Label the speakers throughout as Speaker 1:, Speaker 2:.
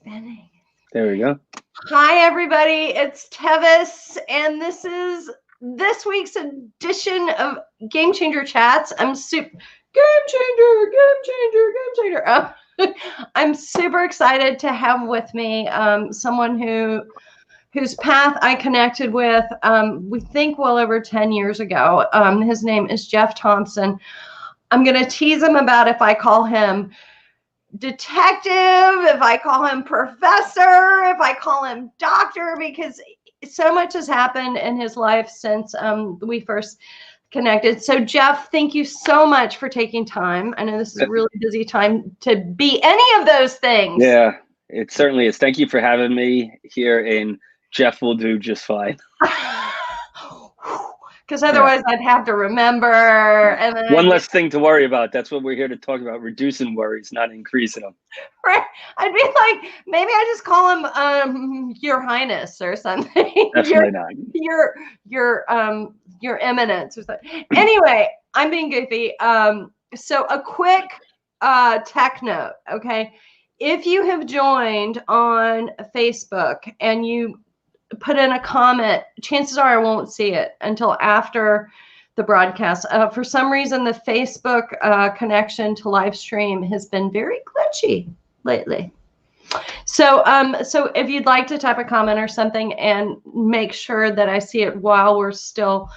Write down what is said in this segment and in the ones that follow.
Speaker 1: spinning.
Speaker 2: There we go.
Speaker 1: Hi, everybody. It's Tevis, and this is this week's edition of Game Changer Chats. I'm super I'm super excited to have with me someone whose path I connected with, we think well over 10 years ago. His name is Jeff Thompson. I'm going to tease him about if I call him detective, if I call him professor, if I call him doctor, because so much has happened in his life since we first connected. So Jeff, thank you so much for taking time. I know this is a really busy time to be any of those things.
Speaker 2: Yeah, it certainly is. Thank you for having me here, and Jeff will do just fine.
Speaker 1: Because otherwise I'd have to remember. And then
Speaker 2: one less thing to worry about. That's what we're here to talk about, reducing worries, not increasing them.
Speaker 1: Right. I'd be like, maybe I just call him Your Highness or something.
Speaker 2: Definitely not.
Speaker 1: Your Eminence or something. Anyway, I'm being goofy. So a quick tech note, okay? If you have joined on Facebook and you put in a comment, chances are I won't see it until after the broadcast. For some reason, the Facebook connection to live stream has been very glitchy lately. So if you'd like to type a comment or something and make sure that I see it while we're still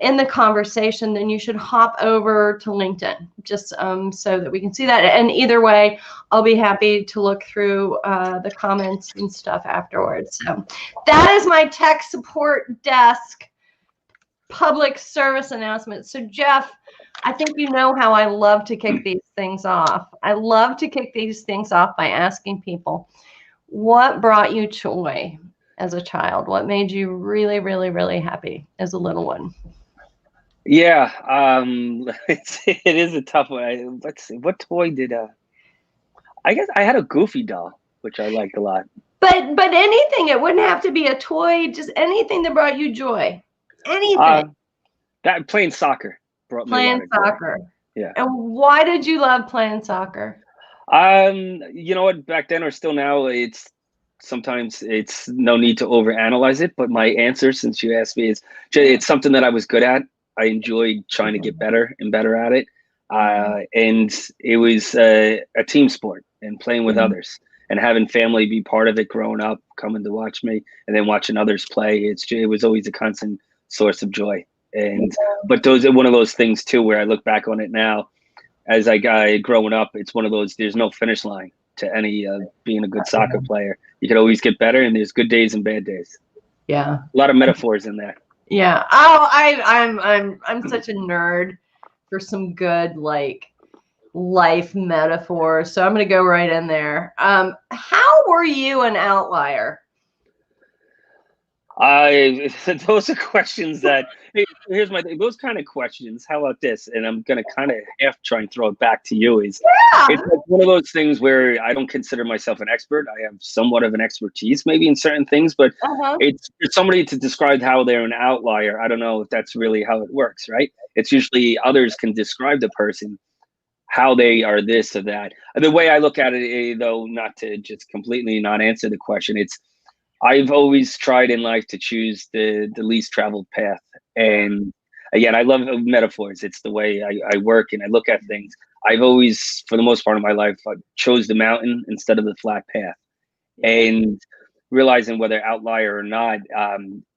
Speaker 1: in the conversation, then you should hop over to LinkedIn just so that we can see that. And either way, I'll be happy to look through the comments and stuff afterwards. So that is my tech support desk public service announcement. So Jeff, I think you know how I love to kick these things off. I love to kick these things off by asking people, what brought you joy as a child? What made you really, really, really happy as a little one?
Speaker 2: Yeah, it is a tough one. Let's see, what toy did I guess I had a Goofy doll, which I liked a lot.
Speaker 1: But anything, it wouldn't have to be a toy, just anything that brought you joy. Anything.
Speaker 2: That playing soccer brought me a lot of
Speaker 1: soccer.
Speaker 2: Joy. Yeah.
Speaker 1: And why did you love playing soccer?
Speaker 2: You know what, back then or still now, sometimes it's no need to overanalyze it, but my answer, since you asked me, is it's something that I was good at. I enjoyed trying to get better and better at it. And it was a team sport and playing with others and having family be part of it growing up, coming to watch me and then watching others play. It was always a constant source of joy. But those are one of those things too, where I look back on it now as I got growing up, it's one of those, there's no finish line to any being a good soccer player. You could always get better, and there's good days and bad days.
Speaker 1: Yeah,
Speaker 2: a lot of metaphors in there.
Speaker 1: Yeah. Oh, I'm such a nerd for some good like life metaphors. So I'm gonna go right in there. How were you an outlier?
Speaker 2: Those are questions that here's my thing. Those kind of questions. How about this? And I'm gonna kind of half try and throw it back to you. It's like one of those things where I don't consider myself an expert. I have somewhat of an expertise, maybe in certain things, but it's for somebody to describe how they're an outlier. I don't know if that's really how it works, right? It's usually others can describe the person how they are this or that. The way I look at it, though, not to just completely not answer the question, I've always tried in life to choose the least traveled path. And again, I love metaphors. It's the way I work and I look at things. I've always, for the most part of my life, chose the mountain instead of the flat path. And realizing whether outlier or not,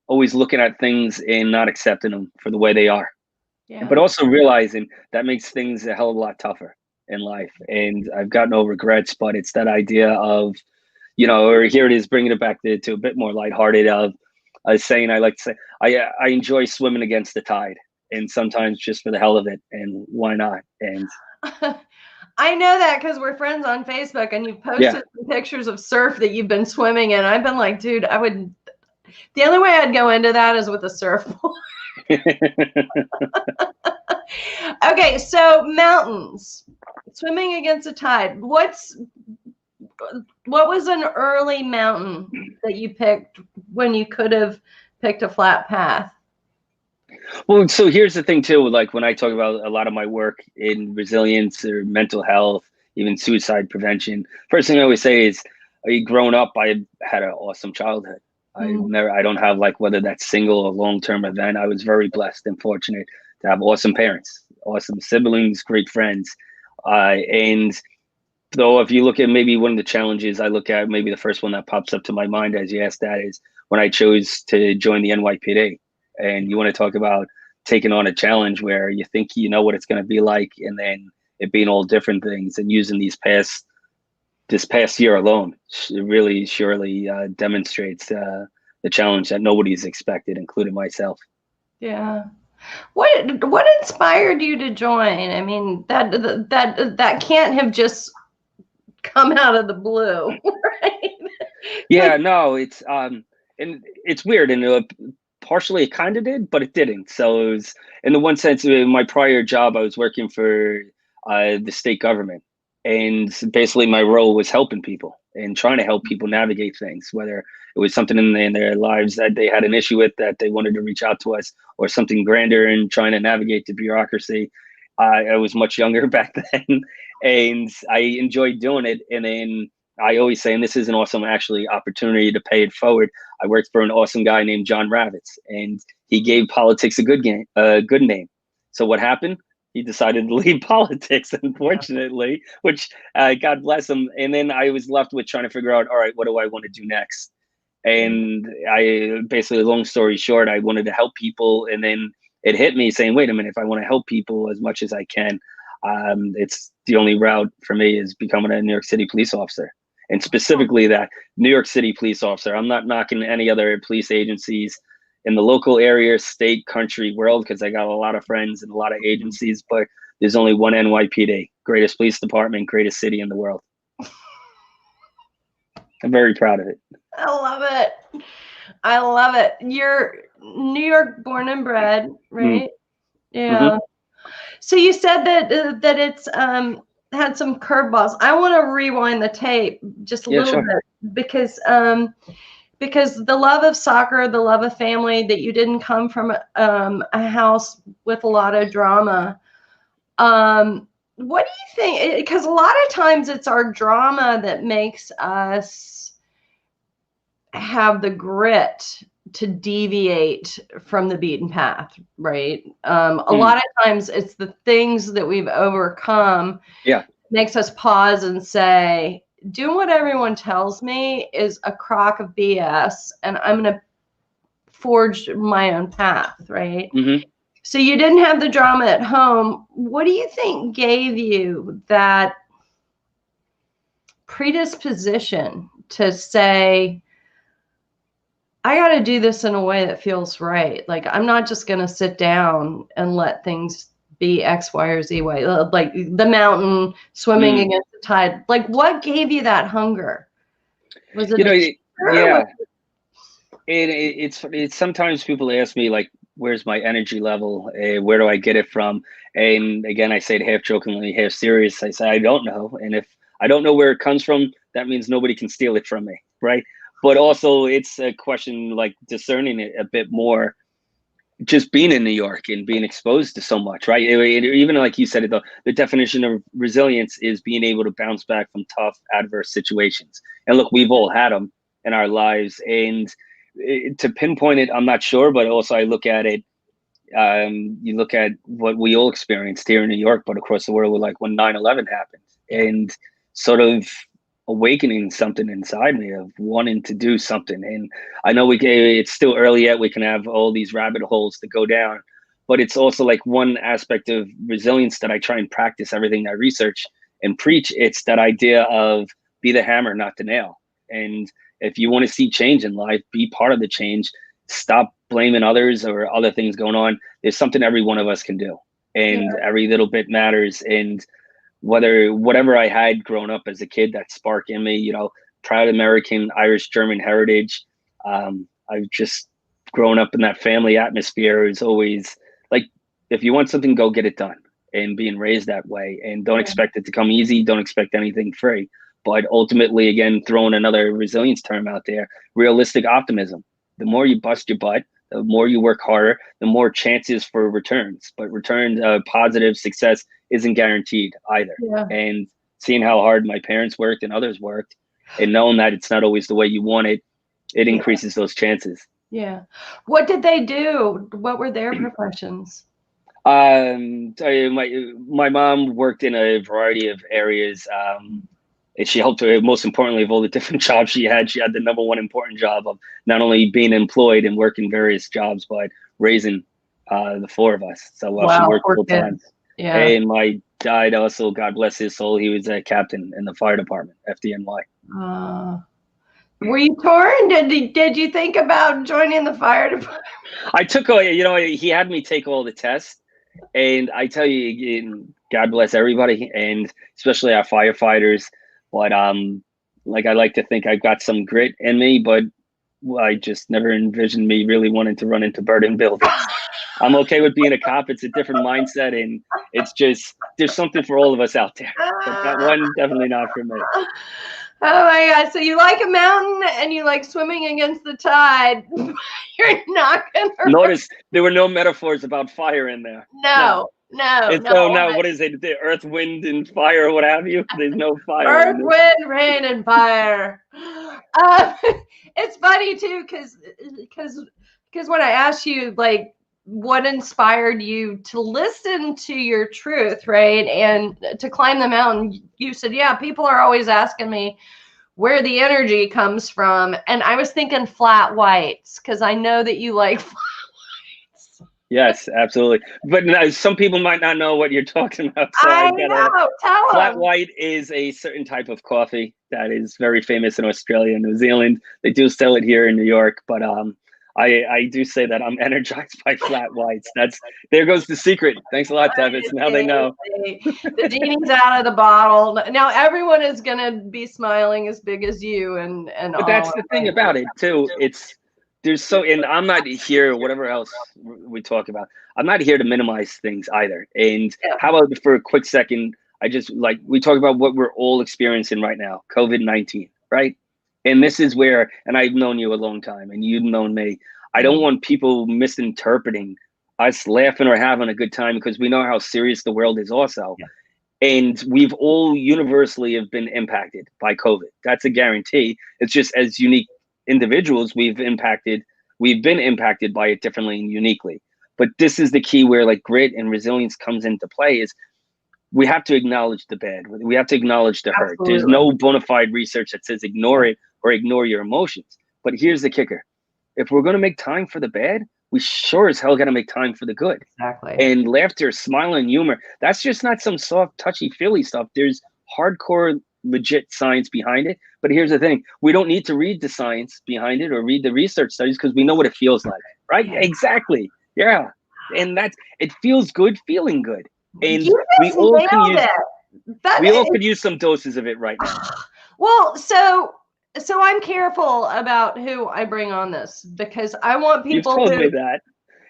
Speaker 2: always looking at things and not accepting them for the way they are. Yeah. But also realizing that makes things a hell of a lot tougher in life. And I've got no regrets, but it's that idea of, you know, or here it is, bringing it back to a bit more lighthearted of a saying I like to say, I enjoy swimming against the tide, and sometimes just for the hell of it, and why not? And
Speaker 1: I know that because we're friends on Facebook, and you've posted some pictures of surf that you've been swimming in. I've been like, dude, the only way I'd go into that is with a surfboard. Okay, so mountains, swimming against the tide. What was an early mountain that you picked when you could have picked a flat path?
Speaker 2: Well, so here's the thing too, like when I talk about a lot of my work in resilience or mental health, even suicide prevention, first thing I always say is growing up, I had an awesome childhood. I don't have like whether that's single or long-term event. I was very blessed and fortunate to have awesome parents, awesome siblings, great friends. And though, if you look at maybe one of the challenges I look at, maybe the first one that pops up to my mind as you asked that is when I chose to join the NYPD. And you want to talk about taking on a challenge where you think you know what it's going to be like, and then it being all different things, and using this past year alone really surely demonstrates the challenge that nobody's expected, including myself.
Speaker 1: Yeah. What inspired you to join? I mean, that can't have just come out of the blue, right?
Speaker 2: Yeah, no, it's and it's weird, and partially it kind of did, but it didn't. So it was, in the one sense, in my prior job, I was working for the state government, and basically my role was helping people and trying to help people navigate things, whether it was something in their lives that they had an issue with that they wanted to reach out to us, or something grander and trying to navigate the bureaucracy. I was much younger back then, and I enjoyed doing it. And then I always say, and this is an awesome actually opportunity to pay it forward, I worked for an awesome guy named John Ravitz, and he gave politics a good name. So what happened? He decided to leave politics, unfortunately, which God bless him. And then I was left with trying to figure out, all right, what do I want to do next? And I basically, long story short, I wanted to help people. And then it hit me saying, wait a minute, if I want to help people as much as I can, it's the only route for me is becoming a New York City police officer. And specifically that New York City police officer. I'm not knocking any other police agencies in the local area, state, country, world, because I got a lot of friends and a lot of agencies, but there's only one NYPD, greatest police department, greatest city in the world. I'm very proud of it.
Speaker 1: I love it. I love it. You're New York born and bred, right? Yeah. So you said that it's had some curveballs. I want to rewind the tape just a little bit because the love of soccer, the love of family, that you didn't come from a house with a lot of drama. What do you think? Because a lot of times it's our drama that makes us have the grit to deviate from the beaten path, right? A lot of times it's the things that we've overcome makes us pause and say, doing what everyone tells me is a crock of BS, and I'm going to forge my own path, right? So you didn't have the drama at home. What do you think gave you that predisposition to say, I got to do this in a way that feels right? Like, I'm not just going to sit down and let things be X, Y, or Z way, like the mountain swimming against the tide. Like, what gave you that hunger? Was it,
Speaker 2: it's sometimes people ask me, like, where's my energy level? Where do I get it from? And again, I say it half jokingly, half serious. I say, I don't know. And if I don't know where it comes from, that means nobody can steal it from me, right? But also it's a question like discerning it a bit more, just being in New York and being exposed to so much, right? Even like you said, the definition of resilience is being able to bounce back from tough, adverse situations. And look, we've all had them in our lives. And to pinpoint it, I'm not sure, but also I look at it, you look at what we all experienced here in New York, but across the world, like when 9/11 happened, and sort of awakening something inside me of wanting to do something. And I know it's still early yet, we can have all these rabbit holes to go down, but it's also like one aspect of resilience that I try and practice everything I research and preach. It's that idea of be the hammer, not the nail. And if you want to see change in life, be part of the change. Stop blaming others or other things going on. There's something every one of us can do, and every little bit matters. And whatever I had growing up as a kid, that spark in me, you know, proud American, Irish, German heritage. I've just grown up in that family atmosphere. Is always like, if you want something, go get it done, and being raised that way, and don't expect it to come easy. Don't expect anything free. But ultimately, again, throwing another resilience term out there, realistic optimism. The more you bust your butt, the more you work harder, the more chances for returns. But positive success isn't guaranteed either. And seeing how hard my parents worked and others worked, and knowing that it's not always the way you want it, it increases those chances.
Speaker 1: Yeah. What did they do? What were their professions?
Speaker 2: My mom worked in a variety of areas. And she helped her, most importantly, of all the different jobs she had the number one important job of not only being employed and working various jobs, but raising the four of us. So she worked full time.
Speaker 1: Yeah.
Speaker 2: And my dad also, God bless his soul, he was a captain in the fire department, FDNY.
Speaker 1: Were you torn? Did you think about joining the fire department?
Speaker 2: I took, he had me take all the tests. And I tell you, God bless everybody, and especially our firefighters. But like, I like to think I've got some grit in me, but I just never envisioned me really wanting to run into burning buildings. I'm okay with being a cop. It's a different mindset, and it's just, there's something for all of us out there. But that one, definitely not for me.
Speaker 1: Oh my God. So you like a mountain and you like swimming against the tide. You're not going to.
Speaker 2: Notice there were no metaphors about fire in there.
Speaker 1: No.
Speaker 2: What is it? The earth, wind, and fire, or what have you? There's no fire.
Speaker 1: Earth, wind, rain, and fire. It's funny too, because when I asked you, like, what inspired you to listen to your truth, right, and to climb the mountain, you said, yeah, people are always asking me where the energy comes from, and I was thinking flat whites, because I know that you like flat whites.
Speaker 2: Yes, absolutely. But some people might not know what you're talking about. So
Speaker 1: I know. Tell them.
Speaker 2: Flat white is a certain type of coffee that is very famous in Australia and New Zealand. They do sell it here in New York, but I do say that I'm energized by flat whites. There goes the secret. Thanks a lot, Tevis. Now they know.
Speaker 1: The genie's out of the bottle. Now everyone is gonna be smiling as big as you, and
Speaker 2: but that's the thing about it too. And I'm not here, whatever else we talk about, I'm not here to minimize things either. And how about for a quick second, we talk about what we're all experiencing right now, COVID-19, right? And this is where, and I've known you a long time and you've known me, I don't want people misinterpreting us laughing or having a good time, because we know how serious the world is also. Yeah. And we've all universally have been impacted by COVID. That's a guarantee. It's just as unique individuals, we've been impacted by it differently and uniquely. But this is the key where like grit and resilience comes into play, is we have to acknowledge the bad. We have to acknowledge the hurt. Absolutely. There's no bona fide research that says ignore it or ignore your emotions. But here's the kicker. If we're going to make time for the bad, we sure as hell got to make time for the good.
Speaker 1: Exactly.
Speaker 2: And laughter, smiling, humor, that's just not some soft, touchy-feely stuff. There's hardcore, legit science behind it. But here's the thing. We don't need to read the science behind it or read the research studies, because we know what it feels like, right? Yeah. Exactly. Yeah. And it feels good feeling good. And we all could use some doses of it right now.
Speaker 1: Well, so I'm careful about who I bring on this, because I want people
Speaker 2: to. You told me that.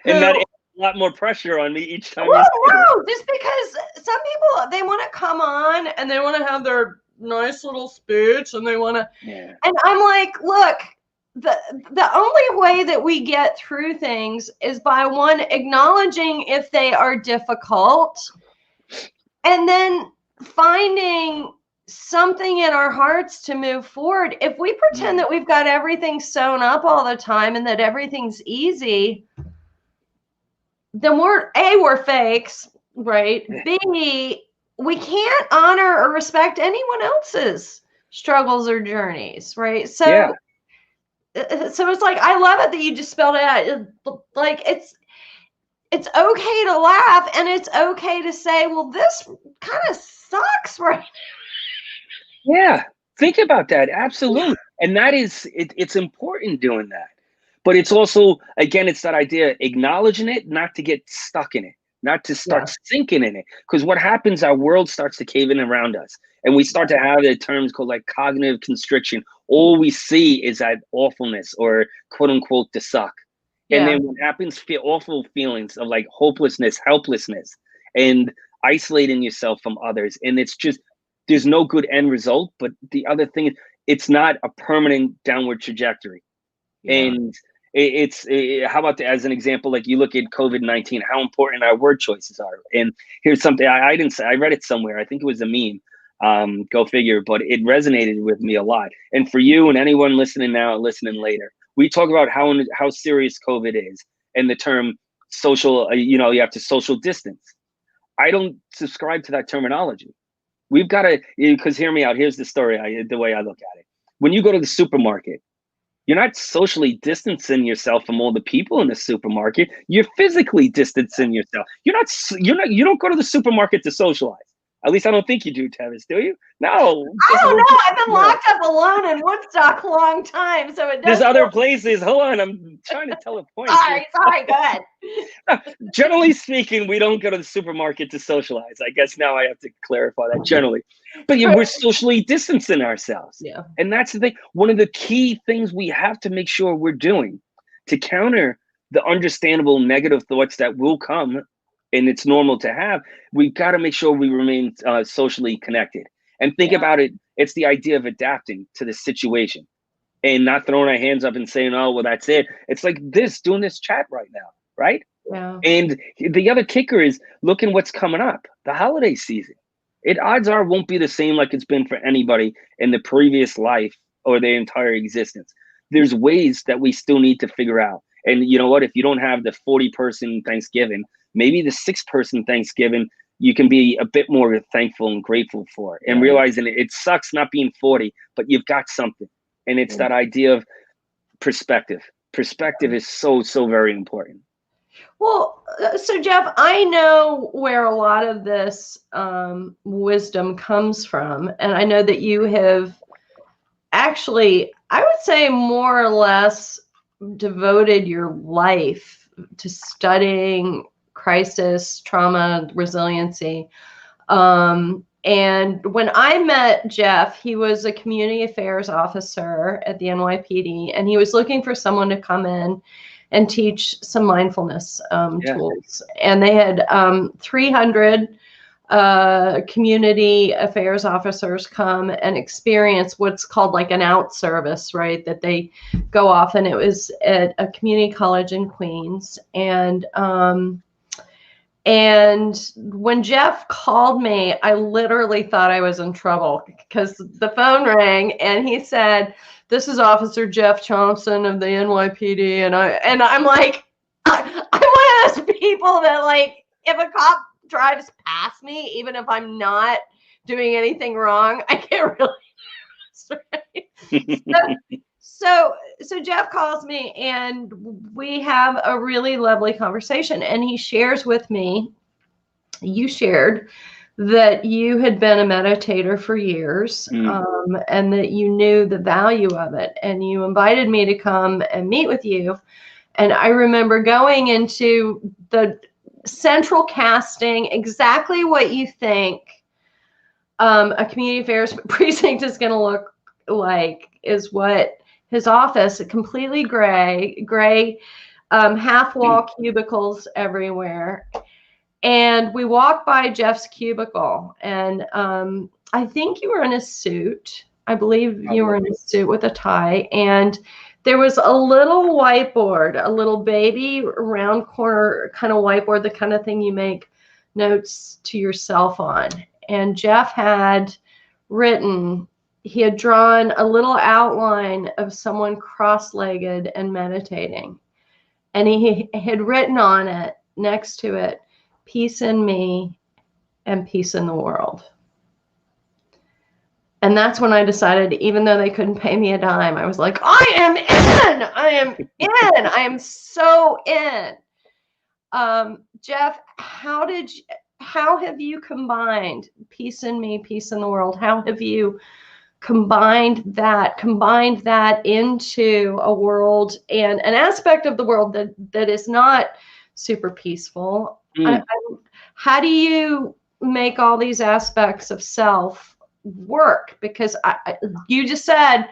Speaker 2: And that adds a lot more pressure on me each time.
Speaker 1: Well, no, just because some people, they want to come on and they want to have their nice little speech and they want to, and I'm like, look, the only way that we get through things is by one, acknowledging if they are difficult, and then finding something in our hearts to move forward. If we pretend that we've got everything sewn up all the time and that everything's easy, then we're fakes, right? B, we can't honor or respect anyone else's struggles or journeys, right? So it's like, I love it that you just spelled it out. Like, it's okay to laugh, and it's okay to say, well, this kind of sucks right now.
Speaker 2: Yeah, think about that. Absolutely. And that is, it's important doing that. But it's also, again, it's that idea, acknowledging it, not to get stuck in it, not to start sinking in it. Because what happens, our world starts to cave in around us. And we start to have the terms called like cognitive constriction. All we see is that awfulness, or quote unquote, the suck. And then what happens, awful feelings of like hopelessness, helplessness, and isolating yourself from others. And it's just, there's no good end result. But the other thing is, it's not a permanent downward trajectory. And how about as an example, like you look at COVID-19, how important our word choices are. And here's something I didn't say, I read it somewhere. I think it was a meme. Go figure, but it resonated with me a lot. And for you and anyone listening now, listening later, we talk about how serious COVID is and the term social, you have to social distance. I don't subscribe to that terminology. We've got to, because hear me out. Here's the story, the way I look at it. When you go to the supermarket, you're not socially distancing yourself from all the people in the supermarket. You're physically distancing yourself. You don't go to the supermarket to socialize. At least I don't think you do, Tevis, do you? No.
Speaker 1: I don't know. I've been locked up alone in Woodstock a long time, so it does.
Speaker 2: There's other places. Hold on, I'm trying to tell a point.
Speaker 1: Sorry, go ahead.
Speaker 2: Generally speaking, we don't go to the supermarket to socialize. I guess now I have to clarify that generally. But we're socially distancing ourselves.
Speaker 1: Yeah.
Speaker 2: And that's the thing. One of the key things we have to make sure we're doing to counter the understandable negative thoughts that will come, and it's normal to have, we've got to make sure we remain socially connected. And think about it. It's the idea of adapting to the situation and not throwing our hands up and saying, oh, well, that's it. It's like doing this chat right now, right?
Speaker 1: Yeah.
Speaker 2: And the other kicker is looking what's coming up, the holiday season. It odds are won't be the same like it's been for anybody in the previous life or their entire existence. There's ways that we still need to figure out. And you know what? If you don't have the 40-person Thanksgiving, maybe the 6-person Thanksgiving, you can be a bit more thankful and grateful for, and realizing it sucks not being 40, but you've got something. And it's that idea of perspective. Perspective is so, so very important.
Speaker 1: Well, so Jeff, I know where a lot of this wisdom comes from. And I know that you have actually, I would say, more or less devoted your life to studying crisis, trauma, resiliency. And when I met Jeff, he was a community affairs officer at the NYPD, and he was looking for someone to come in and teach some mindfulness tools. And they had 300 community affairs officers come and experience what's called like an out service, right? That they go off, and it was at a community college in Queens. And when Jeff called me, I literally thought I was in trouble because the phone rang and he said, "This is Officer Jeff Thompson of the NYPD." And I'm like, I'm one of those people that, like, if a cop drives past me, even if I'm not doing anything wrong, I get really nervous, right? So Jeff calls me and we have a really lovely conversation, and he shares with me, you shared that you had been a meditator for years, and that you knew the value of it, and you invited me to come and meet with you. And I remember going into the central casting exactly what you think a community affairs precinct is going to look like is what his office, completely gray, half wall cubicles everywhere. And we walked by Jeff's cubicle, and I think you were in a suit. I believe you were in a suit with a tie, and there was a little whiteboard, a little baby round corner kind of whiteboard, the kind of thing you make notes to yourself on. And Jeff had written, he had drawn a little outline of someone cross-legged and meditating. And he had written on it, next to it, "Peace in me and peace in the world." And that's when I decided, even though they couldn't pay me a dime, I was like, I am in. I am so in. Jeff, how have you combined peace in me, peace in the world? How have you combined that into a world and an aspect of the world that is not super peaceful? How do you make all these aspects of self work? Because you just said,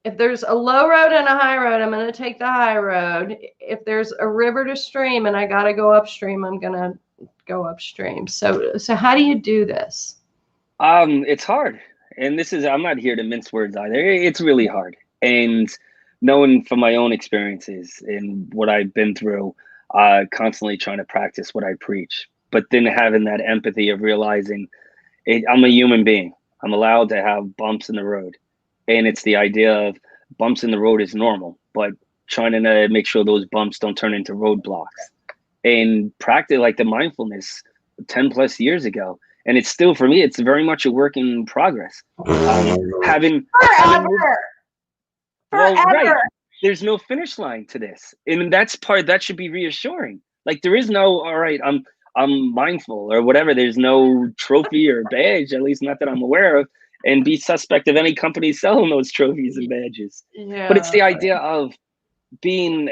Speaker 1: if there's a low road and a high road, I'm going to take the high road. If there's a river to stream and I got to go upstream, I'm going to go upstream. So how do you do this?
Speaker 2: It's hard. And I'm not here to mince words either. It's really hard. And knowing from my own experiences and what I've been through, constantly trying to practice what I preach, but then having that empathy of realizing I'm a human being. I'm allowed to have bumps in the road. And it's the idea of bumps in the road is normal, but trying to make sure those bumps don't turn into roadblocks. And practice like the mindfulness 10 plus years ago. And it's still, for me, it's very much a work in progress. Having
Speaker 1: Forever.
Speaker 2: Well, right. There's no finish line to this. And that should be reassuring. Like there is no, all right, I'm mindful or whatever. There's no trophy or badge, at least not that I'm aware of, and be suspect of any company selling those trophies and badges.
Speaker 1: Yeah.
Speaker 2: But it's the idea of being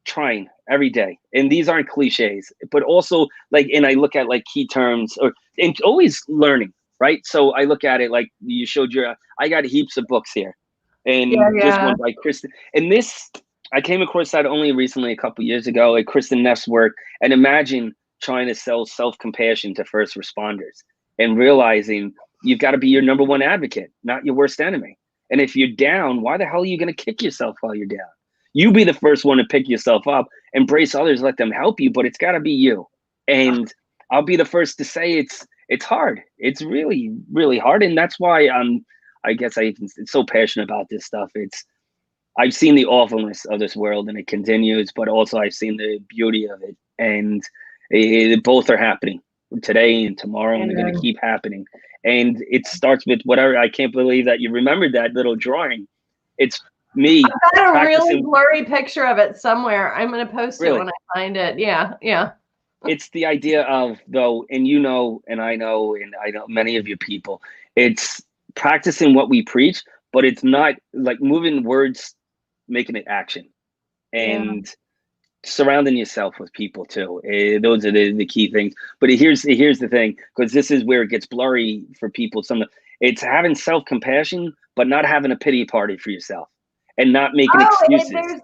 Speaker 2: trying every day. And these aren't cliches, but also like, and I look at like key terms and always learning, right? So I look at it like you showed I got heaps of books here. And this one by Kristen. And this, I came across that only recently, a couple of years ago, like Kristen Neff's work. And imagine trying to sell self-compassion to first responders and realizing you've got to be your number one advocate, not your worst enemy. And if you're down, why the hell are you going to kick yourself while you're down? You be the first one to pick yourself up, embrace others, let them help you, but it's got to be you. And I'll be the first to say it's hard. It's really, really hard. And that's why I guess it's so passionate about this stuff. I've seen the awfulness of this world and it continues, but also I've seen the beauty of it. And both are happening today and tomorrow, and they're going to keep happening. And it starts with whatever. I can't believe that you remembered that little drawing. It's me.
Speaker 1: I've got a really blurry picture of it somewhere. I'm going to post it when I find it. Yeah.
Speaker 2: It's the idea of, though, and you know, and I know many of you people, it's practicing what we preach, but it's not like moving words, making it action, and surrounding yourself with people too. Those are the key things. But here's the thing, because this is where it gets blurry for people. It's having self-compassion, but not having a pity party for yourself and not making excuses.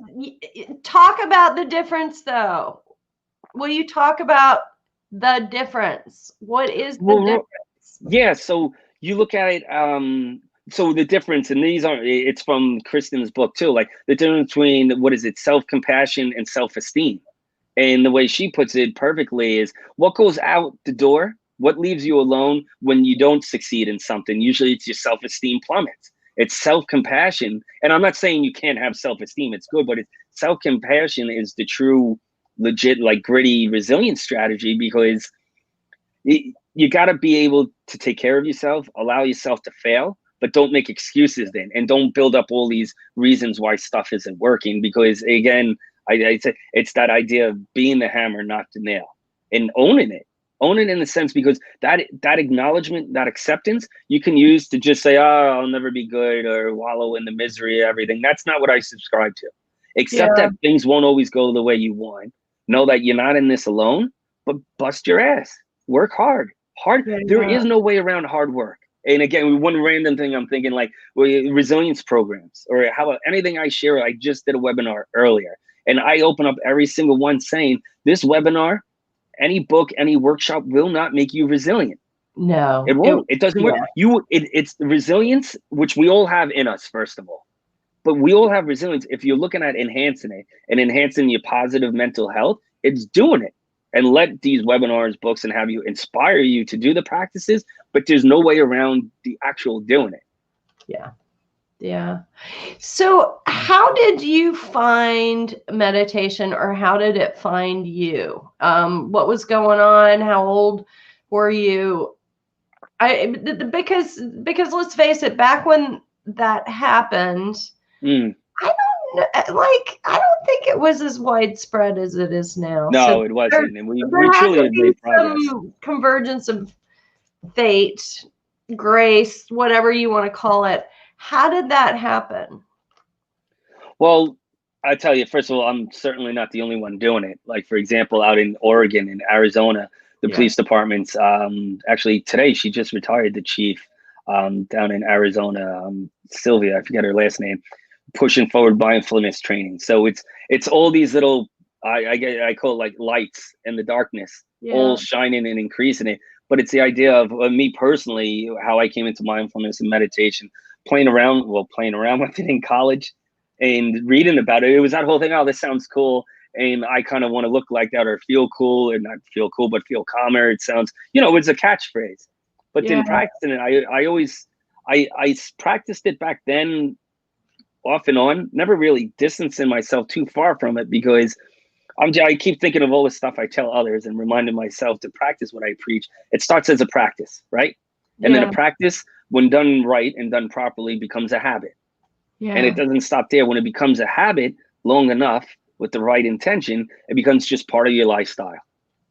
Speaker 1: Talk about the difference, though. Will you talk about the difference? What is the difference?
Speaker 2: Yeah, so you look at it, so the difference, and it's from Kristen's book too, like the difference between, what is it, self-compassion and self-esteem. And the way she puts it perfectly is what goes out the door, what leaves you alone when you don't succeed in something. Usually it's your self-esteem plummets. It's self-compassion. And I'm not saying you can't have self-esteem, it's good, but self-compassion is the true, legit, like gritty, resilient strategy, because you got to be able to take care of yourself, allow yourself to fail, but don't make excuses then, and don't build up all these reasons why stuff isn't working. Because again, I say it's that idea of being the hammer, not the nail, and owning it in the sense, because that acknowledgement, that acceptance, you can use to just say, oh, I'll never be good, or wallow in the misery of everything. That's not what I subscribe to. Accept that things won't always go the way you want. Know that you're not in this alone, but bust your ass, work hard. There is no way around hard work. And again, one random thing I'm thinking, like resilience programs, or how about anything I share. I just did a webinar earlier, and I open up every single one saying, this webinar, any book, any workshop will not make you resilient.
Speaker 1: No,
Speaker 2: it won't. It doesn't work. It's the resilience, which we all have in us, first of all. But we all have resilience. If you're looking at enhancing it and enhancing your positive mental health, it's doing it. And let these webinars, books, and have you inspire you to do the practices, but there's no way around the actual doing it.
Speaker 1: Yeah. So how did you find meditation, or how did it find you? What was going on? How old were you? Because let's face it, back when that happened, I don't think it was as widespread as it is now.
Speaker 2: No, so it wasn't. And we truly had made progress.
Speaker 1: Some convergence of fate, grace, whatever you want to call it. How did that happen?
Speaker 2: Well, I tell you, first of all, I'm certainly not the only one doing it. Like, for example, out in Oregon and Arizona, the police departments, actually today, she just retired, the chief down in Arizona, Sylvia, I forget her last name, pushing forward mindfulness training. So it's all these little, I call it like lights in the darkness, all shining and increasing it. But it's the idea of me personally, how I came into mindfulness and meditation, playing around with it in college and reading about it. It was that whole thing, oh, this sounds cool. And I kind of want to look like that, or feel cool, and not feel cool, but feel calmer. It sounds, it's a catchphrase. But then practicing it, I practiced it back then off and on, never really distancing myself too far from it, because I keep thinking of all the stuff I tell others and reminding myself to practice what I preach. It starts as a practice, right? And then a practice, when done right and done properly, becomes a habit. And it doesn't stop there. When it becomes a habit long enough with the right intention, it becomes just part of your lifestyle.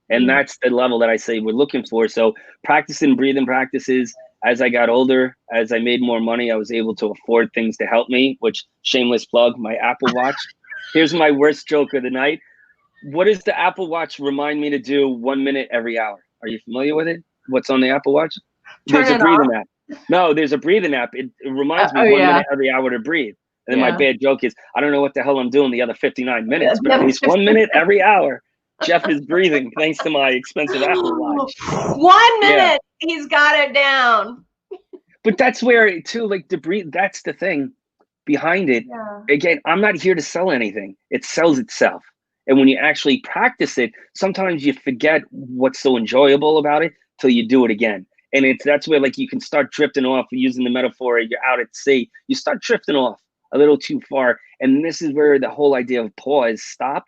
Speaker 2: And that's the level that I say we're looking for. So practicing breathing practices. As I got older, as I made more money, I was able to afford things to help me, which, shameless plug, my Apple Watch. Here's my worst joke of the night. What does the Apple Watch remind me to do 1 minute every hour? Are you familiar with it? What's on the Apple Watch? There's a breathing app. No, there's a breathing app. It reminds me 1 minute every hour to breathe. And then my bad joke is, I don't know what the hell I'm doing the other 59 minutes, but at least 1 minute every hour, Jeff is breathing thanks to my expensive Apple Watch.
Speaker 1: 1 minute, he's got it down.
Speaker 2: But that's where, too, like, the breathe, that's the thing behind it. Again, I'm not here to sell anything. It sells itself. And when you actually practice it, sometimes you forget what's so enjoyable about it till you do it again. And that's where, like, you can start drifting off, using the metaphor, you're out at sea. You start drifting off a little too far. And this is where the whole idea of pause, stop,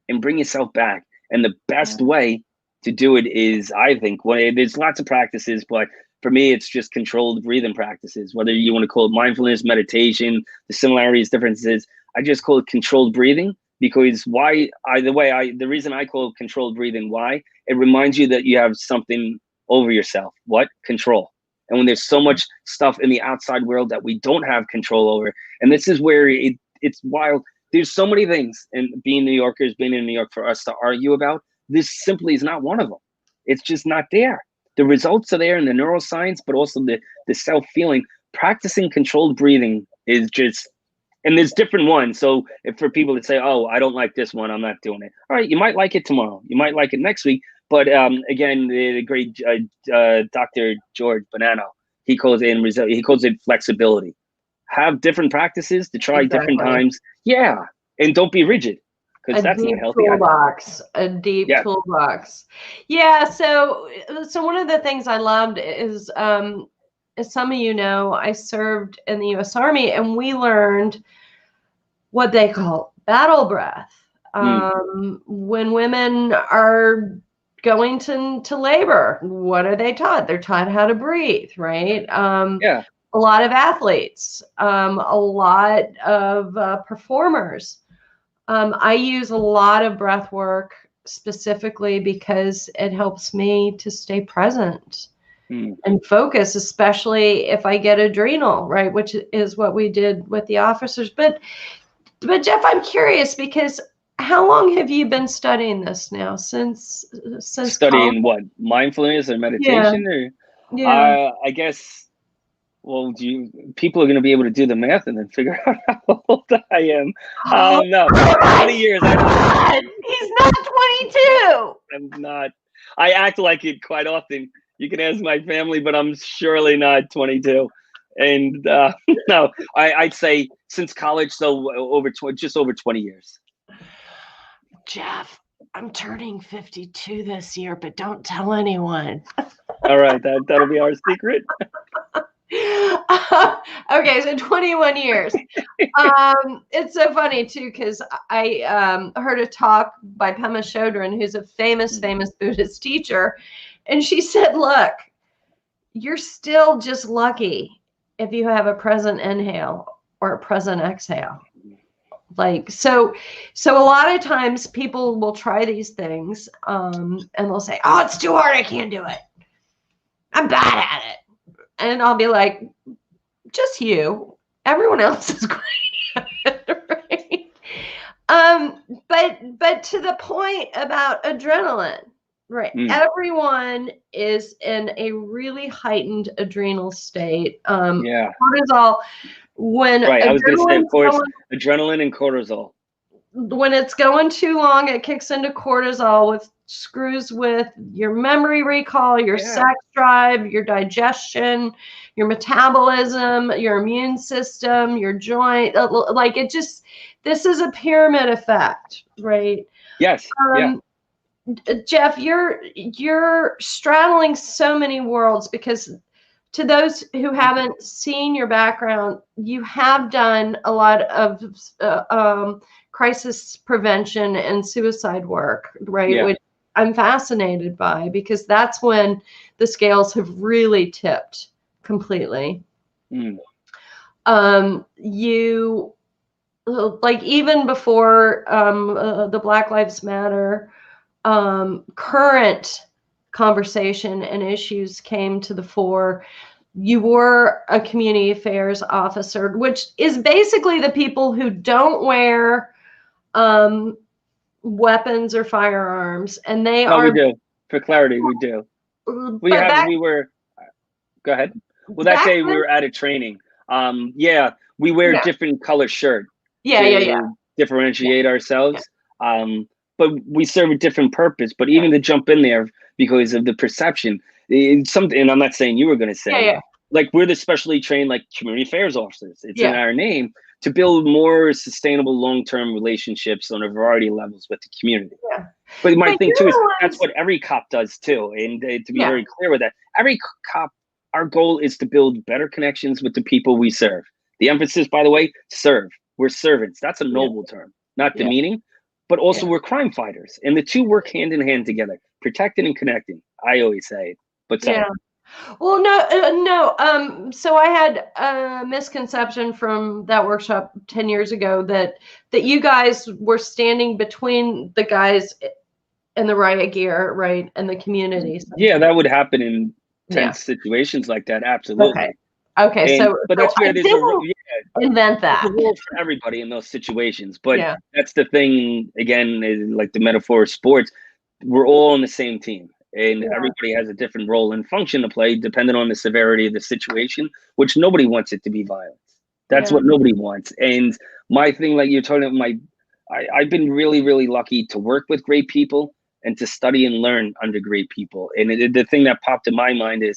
Speaker 2: and bring yourself back. And the best way to do it is, I think, there's lots of practices, but for me, it's just controlled breathing practices, whether you want to call it mindfulness, meditation, the similarities, differences. I just call it controlled breathing, because the reason I call it controlled breathing, why? It reminds you that you have something over yourself. What? Control. And when there's so much stuff in the outside world that we don't have control over, and this is where it's wild. There's so many things, and being New Yorkers, being in New York, for us to argue about, this simply is not one of them. It's just not there. The results are there in the neuroscience, but also the self-feeling. Practicing controlled breathing is just, and there's different ones. So if for people that say, oh, I don't like this one, I'm not doing it. All right, you might like it tomorrow. You might like it next week. But again, the great Dr. George Bonanno, he calls it flexibility. Have different practices to try different times. Yeah, and don't be rigid, because that's not healthy.
Speaker 1: A deep toolbox. Yeah. So one of the things I loved is, as some of you know, I served in the U.S. Army, and we learned what they call battle breath. When women are going to labor, what are they taught? They're taught how to breathe, right? A lot of athletes, a lot of performers. I use a lot of breath work specifically because it helps me to stay present and focus, especially if I get adrenal, right? Which is what we did with the officers. But Jeff, I'm curious, because how long have you been studying this now? Since
Speaker 2: studying what? Mindfulness or meditation? I guess. Well, people are going to be able to do the math and then figure out how old I am. No, 20 years.
Speaker 1: He's not 22.
Speaker 2: I'm not. I act like it quite often. You can ask my family, but I'm surely not 22. And no, I'd say since college, so just over 20 years.
Speaker 1: Jeff, I'm turning 52 this year, but don't tell anyone.
Speaker 2: All right, that'll be our secret.
Speaker 1: Okay, so 21 years. It's so funny too, because I heard a talk by Pema Chodron, who's a famous Buddhist teacher, and she said, look, you're still just lucky if you have a present inhale or a present exhale. Like, so a lot of times people will try these things and they'll say, oh, it's too hard, I can't do it, I'm bad at it. And I'll be like, just you. Everyone else is great at it, right? But to the point about adrenaline, right? Everyone is in a really heightened adrenal state. Cortisol, when
Speaker 2: I was going to say, of course, adrenaline and cortisol.
Speaker 1: When it's going too long, it kicks into cortisol, which screws with your memory recall, your sex drive, your digestion, your metabolism, your immune system, your joint. Like, this is a pyramid effect, right?
Speaker 2: Yes.
Speaker 1: Jeff, you're straddling so many worlds, because to those who haven't seen your background, you have done a lot of crisis prevention and suicide work, right?
Speaker 2: Yeah.
Speaker 1: Which I'm fascinated by, because that's when the scales have really tipped completely. You, like, even before the Black Lives Matter current conversation and issues came to the fore, you were a community affairs officer, which is basically the people who don't wear weapons or firearms, and they
Speaker 2: No,
Speaker 1: are.
Speaker 2: we do. For clarity, we do. We were. Go ahead. Well, that day we were at a training. Yeah, we wear different color shirt to differentiate ourselves. But we serve a different purpose. But even to jump in there because of the perception, it's something, and I'm not saying you were going to say, like, we're the specially trained, like, community affairs officers. It's in our name, to build more sustainable long-term relationships on a variety of levels with the community. But my thing too is that's what every cop does too. And to be very clear with that, every cop, our goal is to build better connections with the people we serve. The emphasis, by the way, serve. We're servants. That's a noble term, not demeaning, but also we're crime fighters. And the two work hand in hand together, protecting and connecting. I always say it, but sorry.
Speaker 1: Well, no. So I had a misconception from that workshop 10 years ago that you guys were standing between the guys in the riot gear, right, and the community.
Speaker 2: Yeah, that would happen in tense situations like that. Absolutely.
Speaker 1: Okay.
Speaker 2: But that's where there's
Speaker 1: invent that.
Speaker 2: There's a role for everybody in those situations. But that's the thing, again, is like the metaphor of sports. We're all on the same team. And everybody has a different role and function to play depending on the severity of the situation, which nobody wants it to be violence. That's what nobody wants. And my thing, like you're talking about, I've been really, really lucky to work with great people and to study and learn under great people. And the thing that popped in my mind is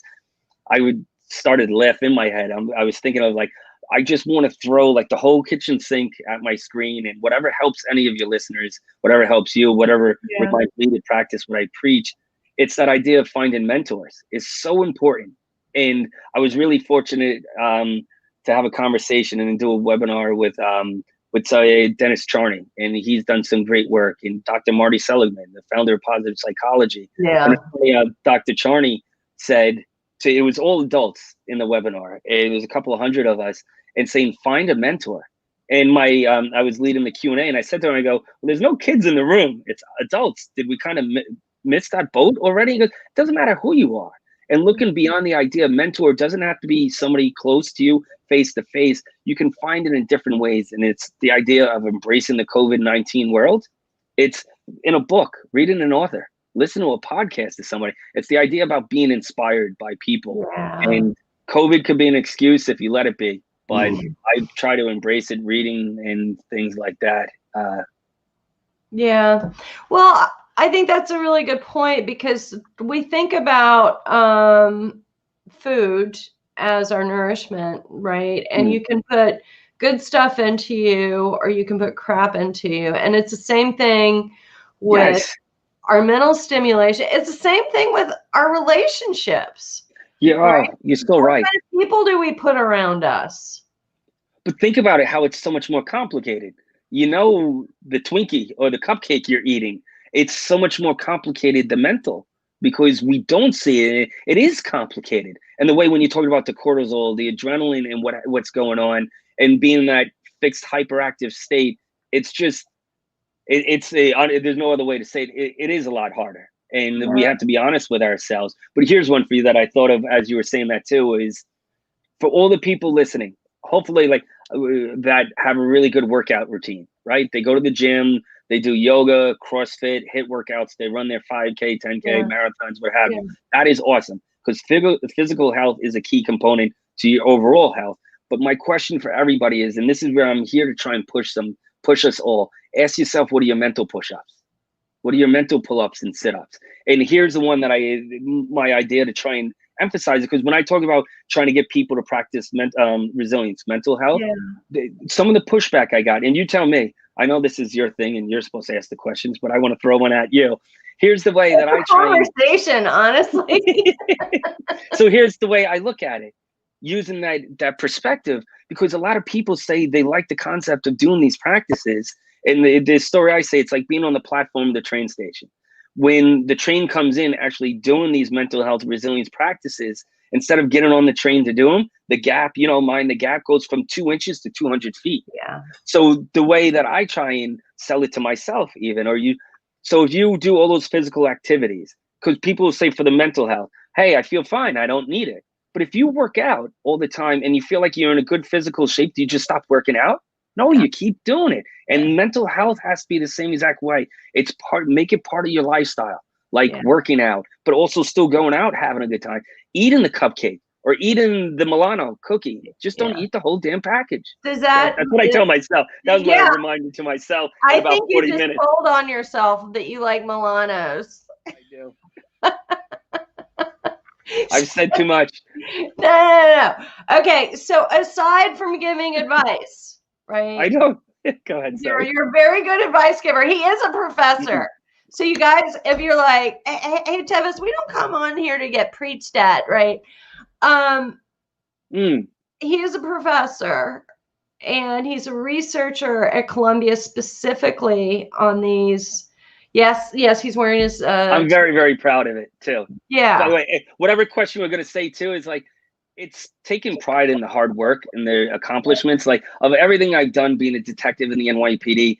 Speaker 2: started laughing in my head. I was thinking of, like, I just want to throw, like, the whole kitchen sink at my screen, and whatever helps any of your listeners, whatever helps you, whatever reminds me to practice what I preach. It's that idea of finding mentors is so important. And I was really fortunate to have a conversation and do a webinar with Dennis Charney, and he's done some great work. And Dr. Marty Seligman, the founder of positive psychology. And Dr. Charney said, it was all adults in the webinar. It was a couple of hundred of us, and saying, find a mentor. And I was leading the Q&A, and I said to him, I go, well, there's no kids in the room. It's adults. Did we kind of miss that boat already? He goes, it doesn't matter who you are. And looking beyond the idea of mentor doesn't have to be somebody close to you, face to face. You can find it in different ways. And it's the idea of embracing the COVID-19 world. It's in a book, reading an author, listen to a podcast to somebody. It's the idea about being inspired by people. And COVID could be an excuse if you let it be. But I try to embrace it, reading and things like that.
Speaker 1: Well, I think that's a really good point, because we think about food as our nourishment, right? And you can put good stuff into you, or you can put crap into you. And it's the same thing with our mental stimulation. It's the same thing with our relationships.
Speaker 2: Right? You're still right.
Speaker 1: What kind of people do we put around us?
Speaker 2: But think about it, how it's so much more complicated. You know, the Twinkie or the cupcake you're eating, it's so much more complicated than mental, because we don't see it. It is complicated. And the way when you talk about the cortisol, the adrenaline, and what's going on, and being in that fixed hyperactive state, it's just, there's no other way to say it. It is a lot harder. And we have to be honest with ourselves. But here's one for you that I thought of as you were saying that too, is for all the people listening, hopefully, like, that have a really good workout routine, right? They go to the gym, they do yoga, CrossFit, HIIT workouts, they run their 5K, 10K, marathons, what have you. That is awesome, because physical health is a key component to your overall health. But my question for everybody is, and this is where I'm here to try and push us all, ask yourself, what are your mental push-ups? What are your mental pull-ups and sit-ups? And here's the one that my idea to try and emphasize it, because when I talk about trying to get people to practice resilience, mental health, some of the pushback I got, and you tell me, I know this is your thing and you're supposed to ask the questions, but I want to throw one at you. Here's the way that I try.
Speaker 1: Conversation, honestly.
Speaker 2: So here's the way I look at it, using that perspective, because a lot of people say they like the concept of doing these practices. And the story I say, it's like being on the platform of the train station. When the train comes in, actually doing these mental health resilience practices, instead of getting on the train to do them, the gap, the gap goes from 2 inches to 200 feet.
Speaker 1: Yeah.
Speaker 2: So the way that I try and sell it to myself, so if you do all those physical activities, because people will say for the mental health, hey, I feel fine, I don't need it. But if you work out all the time and you feel like you're in a good physical shape, do you just stop working out? No, you keep doing it. And mental health has to be the same exact way. Make it part of your lifestyle, like working out, but also still going out, having a good time, eating the cupcake or eating the Milano cookie. Just don't eat the whole damn package.
Speaker 1: That's
Speaker 2: what I tell myself. That was what I reminded to myself in about 40 minutes.
Speaker 1: I think you just told on yourself that you like Milanos.
Speaker 2: I do. I've said too much.
Speaker 1: No. Okay, so aside from giving advice, right?
Speaker 2: I know. Go ahead.
Speaker 1: You're a very good advice giver. He is a professor. So you guys, if you're like, hey, Tevis, we don't come on here to get preached at, right? He is a professor, and he's a researcher at Columbia specifically on these. Yes, he's wearing his.
Speaker 2: I'm very, very proud of it too.
Speaker 1: Yeah.
Speaker 2: By the way, whatever question we're going to say too is like, it's taking pride in the hard work and the accomplishments. Like, of everything I've done, being a detective in the NYPD,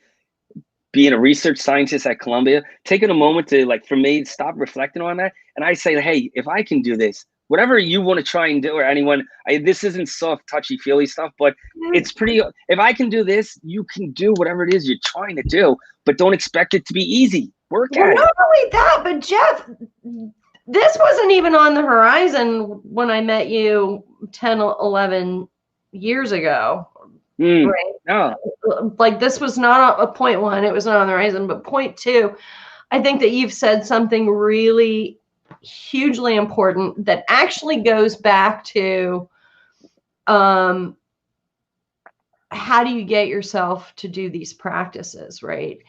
Speaker 2: being a research scientist at Columbia, taking a moment to, like, for me, stop reflecting on that. And I say, hey, if I can do this, whatever you want to try and do, or anyone, this isn't soft, touchy feely stuff, but it's pretty, if I can do this, you can do whatever it is you're trying to do, but don't expect it to be easy. Work at it.
Speaker 1: Not only that, but Jeff, this wasn't even on the horizon when I met you 10, 11 years ago. Right?
Speaker 2: No.
Speaker 1: Like, this was not a point one, it was not on the horizon, but point two, I think that you've said something really hugely important that actually goes back to how do you get yourself to do these practices, right?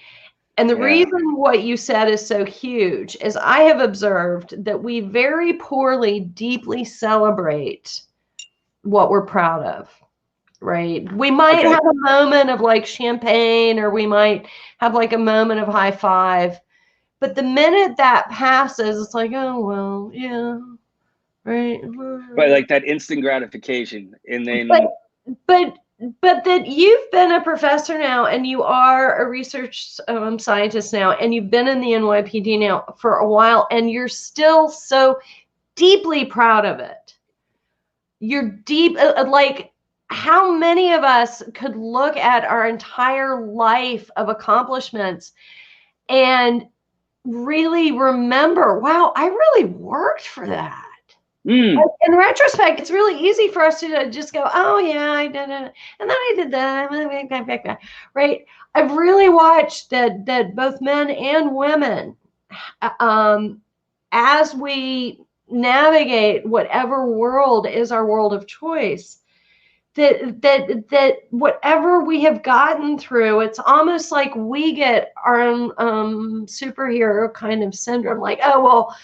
Speaker 1: And the reason what you said is so huge is I have observed that we very poorly, deeply celebrate what we're proud of, right? We might have a moment of like champagne, or we might have like a moment of high five. But the minute that passes, it's like, oh, well, yeah, right.
Speaker 2: But like that instant gratification. And then.
Speaker 1: But that you've been a professor now, and you are a research scientist now, and you've been in the NYPD now for a while, and you're still so deeply proud of it. You're deep, like, how many of us could look at our entire life of accomplishments and really remember, wow, I really worked for that. In retrospect, it's really easy for us to just go, oh yeah, I did it, and then I did that, right? I've really watched that both men and women, as we navigate whatever world is our world of choice, that whatever we have gotten through, it's almost like we get our own superhero kind of syndrome, like, oh,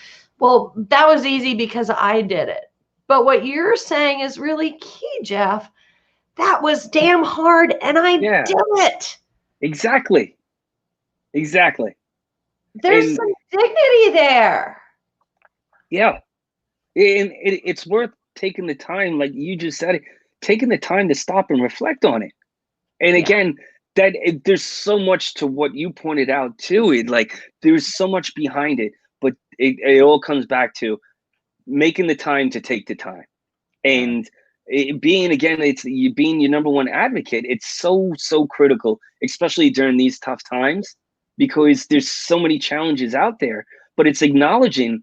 Speaker 1: well, that was easy because I did it. But what you're saying is really key, Jeff. That was damn hard, and I did it.
Speaker 2: Exactly.
Speaker 1: There's some dignity there.
Speaker 2: Yeah. And it's worth taking the time, like you just said, taking the time to stop and reflect on it. And again, there's so much to what you pointed out too. There's so much behind it. But it all comes back to making the time to take the time, and being your number one advocate. It's so critical, especially during these tough times, because there's so many challenges out there. But it's acknowledging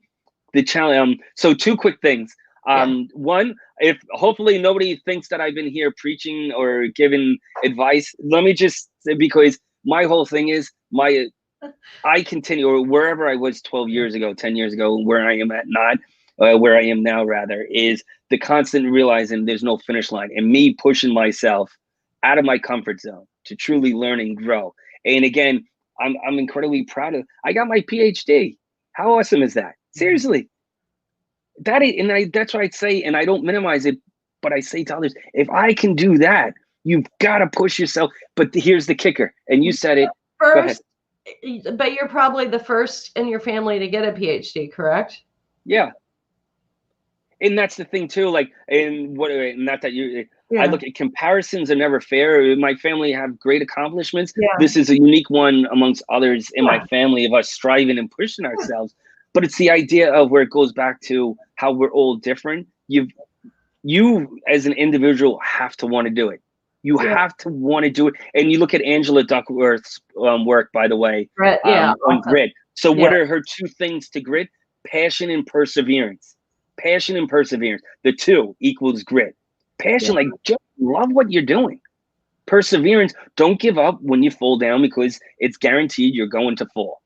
Speaker 2: the challenge. So 2 quick things. One, if hopefully nobody thinks that I've been here preaching or giving advice, let me just say, because my whole thing is I continue, or wherever I was 12 years ago, 10 years ago, where I am at, not where I am now rather, is the constant realizing there's no finish line, and me pushing myself out of my comfort zone to truly learn and grow. And again, I'm incredibly proud of. I got my PhD. How awesome is that? Seriously, that's what I'd say, and I don't minimize it, but I say to others, if I can do that, you've got to push yourself. But here's the kicker, and you said it. Go ahead.
Speaker 1: But you're probably the first in your family to get a PhD, correct?
Speaker 2: Yeah. And that's the thing too, like, and what, not that you, I look at comparisons are never fair. My family have great accomplishments.
Speaker 1: Yeah.
Speaker 2: This is a unique one amongst others in my family of us striving and pushing ourselves. But it's the idea of where it goes back to how we're all different. You as an individual have to want to do it. You have to want to do it. And you look at Angela Duckworth's work, by the way, on grit. So what are her two things to grit? Passion and perseverance. Passion and perseverance. The two equals grit. Passion, like, just love what you're doing. Perseverance, don't give up when you fall down, because it's guaranteed you're going to fall.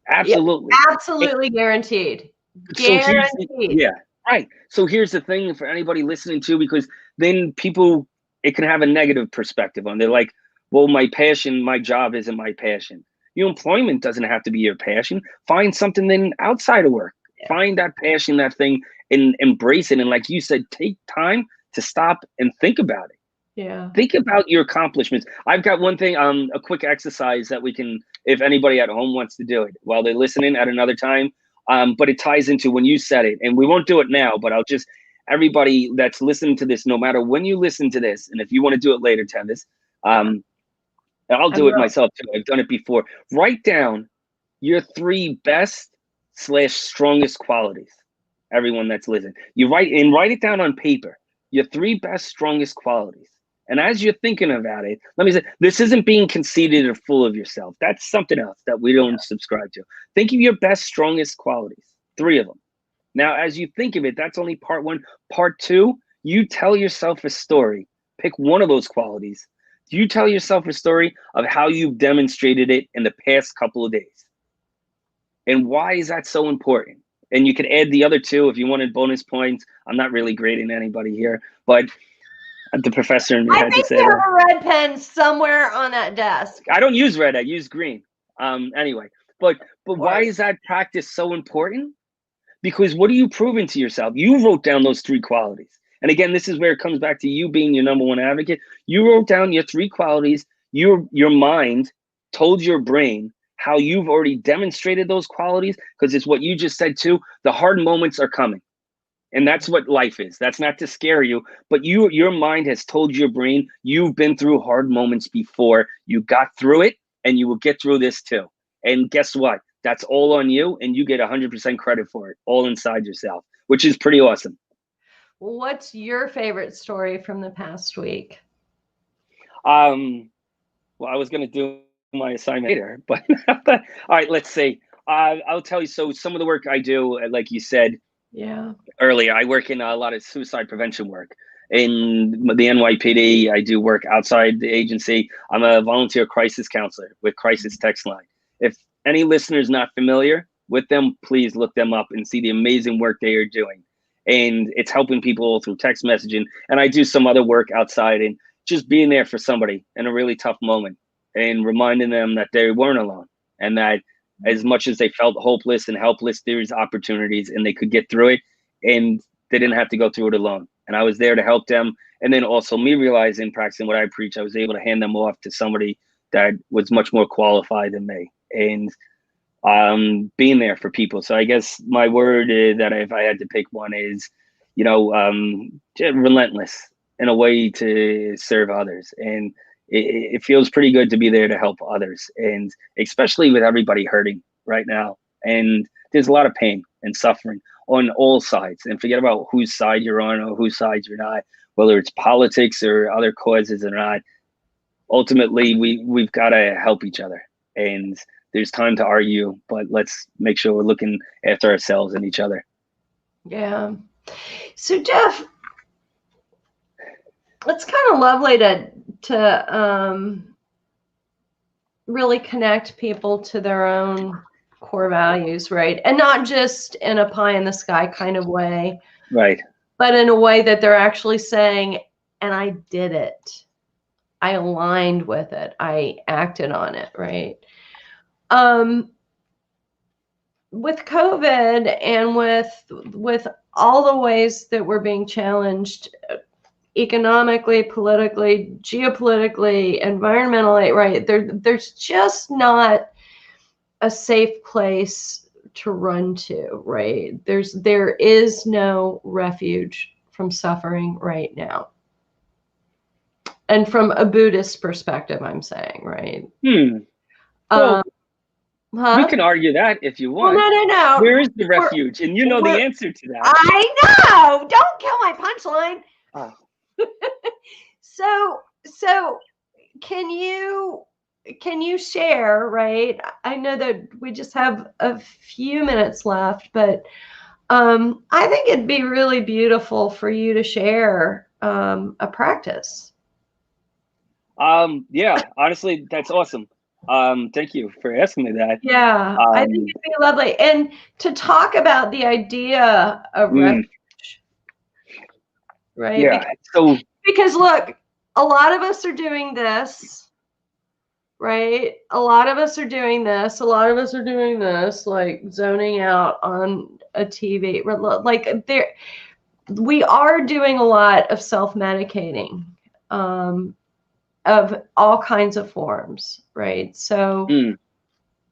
Speaker 2: Absolutely.
Speaker 1: Yeah, absolutely guaranteed. Guaranteed.
Speaker 2: Right. So here's the thing for anybody listening to, because then people, it can have a negative perspective on. They're like, well, my passion, my job isn't my passion. Your employment doesn't have to be your passion. Find something then outside of work. Find that passion, that thing, and embrace it. And like you said, take time to stop and think about it.
Speaker 1: Yeah.
Speaker 2: Think about your accomplishments. I've got one thing, a quick exercise that we can, if anybody at home wants to do it while they're listening at another time. But it ties into when you said it, and we won't do it now, but I'll just, everybody that's listening to this, no matter when you listen to this, and if you want to do it later, Tevis, I'll do it myself too. I've done it before. Write down your 3 best / strongest qualities. Everyone that's listening, write it down on paper. Your 3 best, strongest qualities. And as you're thinking about it, let me say, this isn't being conceited or full of yourself. That's something else that we don't subscribe to. Think of your best, strongest qualities, 3 of them. Now, as you think of it, that's only part 1. Part 2, you tell yourself a story. Pick one of those qualities. You tell yourself a story of how you've demonstrated it in the past couple of days. And why is that so important? And you can add the other 2 if you wanted bonus points. I'm not really grading anybody here, but the professor and me had to say
Speaker 1: that. I think you have a red pen somewhere on that desk.
Speaker 2: I don't use red, I use green. Anyway, but why is that practice so important? Because what are you proving to yourself? You wrote down those 3 qualities. And again, this is where it comes back to you being your #1 advocate. You wrote down your 3 qualities. Your mind told your brain how you've already demonstrated those qualities, because it's what you just said too. The hard moments are coming. And that's what life is. That's not to scare you, but your mind has told your brain you've been through hard moments before. You got through it, and you will get through this too. And guess what? That's all on you, and you get 100% credit for it, all inside yourself, which is pretty awesome.
Speaker 1: What's your favorite story from the past week?
Speaker 2: Well, I was going to do my assignment later, but all right, let's see. I'll tell you. So some of the work I do, like you said earlier, I work in a lot of suicide prevention work. In the NYPD, I do work outside the agency. I'm a volunteer crisis counselor with Crisis Text Line. If any listeners not familiar with them, please look them up and see the amazing work they are doing. And it's helping people through text messaging. And I do some other work outside, and just being there for somebody in a really tough moment and reminding them that they weren't alone, and that as much as they felt hopeless and helpless, there's opportunities and they could get through it, and they didn't have to go through it alone. And I was there to help them. And then also me realizing, practicing what I preach, I was able to hand them off to somebody that was much more qualified than me, and being there for people. So I guess my word that if I had to pick one is, relentless in a way to serve others. And it feels pretty good to be there to help others, and especially with everybody hurting right now. And there's a lot of pain and suffering on all sides, and forget about whose side you're on or whose side you're not, whether it's politics or other causes or not. Ultimately, we've got to help each other, and there's time to argue, but let's make sure we're looking after ourselves and each other.
Speaker 1: Yeah. So Jeff, it's kind of lovely to really connect people to their own core values, right? And not just in a pie in the sky kind of way,
Speaker 2: right?
Speaker 1: But in a way that they're actually saying, and I did it. I aligned with it. I acted on it, right? With COVID and with all the ways that we're being challenged economically, politically, geopolitically, environmentally, right? There's just not a safe place to run to, right? There is no refuge from suffering right now. And from a Buddhist perspective, I'm saying, right?
Speaker 2: Well,
Speaker 1: Huh?
Speaker 2: we can argue that if you want.
Speaker 1: Well, no.
Speaker 2: Where is the refuge? And you know the answer to that.
Speaker 1: I know. Don't kill my punchline.
Speaker 2: Oh.
Speaker 1: So can you share, right? I know that we just have a few minutes left, but I think it'd be really beautiful for you to share a practice.
Speaker 2: Yeah, honestly, that's awesome. Thank you for asking me that.
Speaker 1: Yeah, I think it'd be lovely. And to talk about the idea of refuge, right?
Speaker 2: Yeah.
Speaker 1: Because look, a lot of us are doing this, right? A lot of us are doing this. A lot of us are doing this, like zoning out on a TV. Like we are doing a lot of self-medicating. Of all kinds of forms, right? So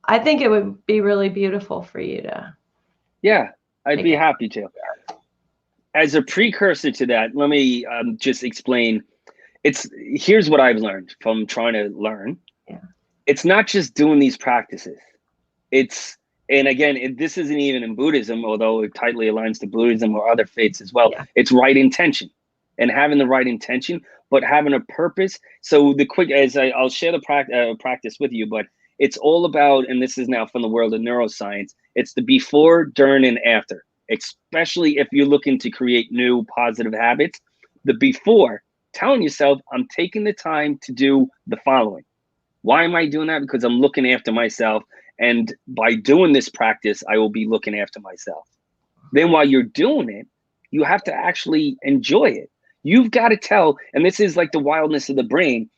Speaker 1: I think it would be really beautiful for you to.
Speaker 2: Yeah, I'd be happy to. As a precursor to that, let me just explain. Here's what I've learned from trying to learn.
Speaker 1: Yeah.
Speaker 2: It's not just doing these practices. And again, this isn't even in Buddhism, although it tightly aligns to Buddhism or other faiths as well. Yeah. It's right intention and having the right intention, but having a purpose. So I'll share the practice with you, but it's all about, and this is now from the world of neuroscience, it's the before, during, and after, especially if you're looking to create new positive habits. The before, telling yourself, I'm taking the time to do the following. Why am I doing that? Because I'm looking after myself. And by doing this practice, I will be looking after myself. Then while you're doing it, you have to actually enjoy it. You've got to tell, and this is like the wildness of the brain.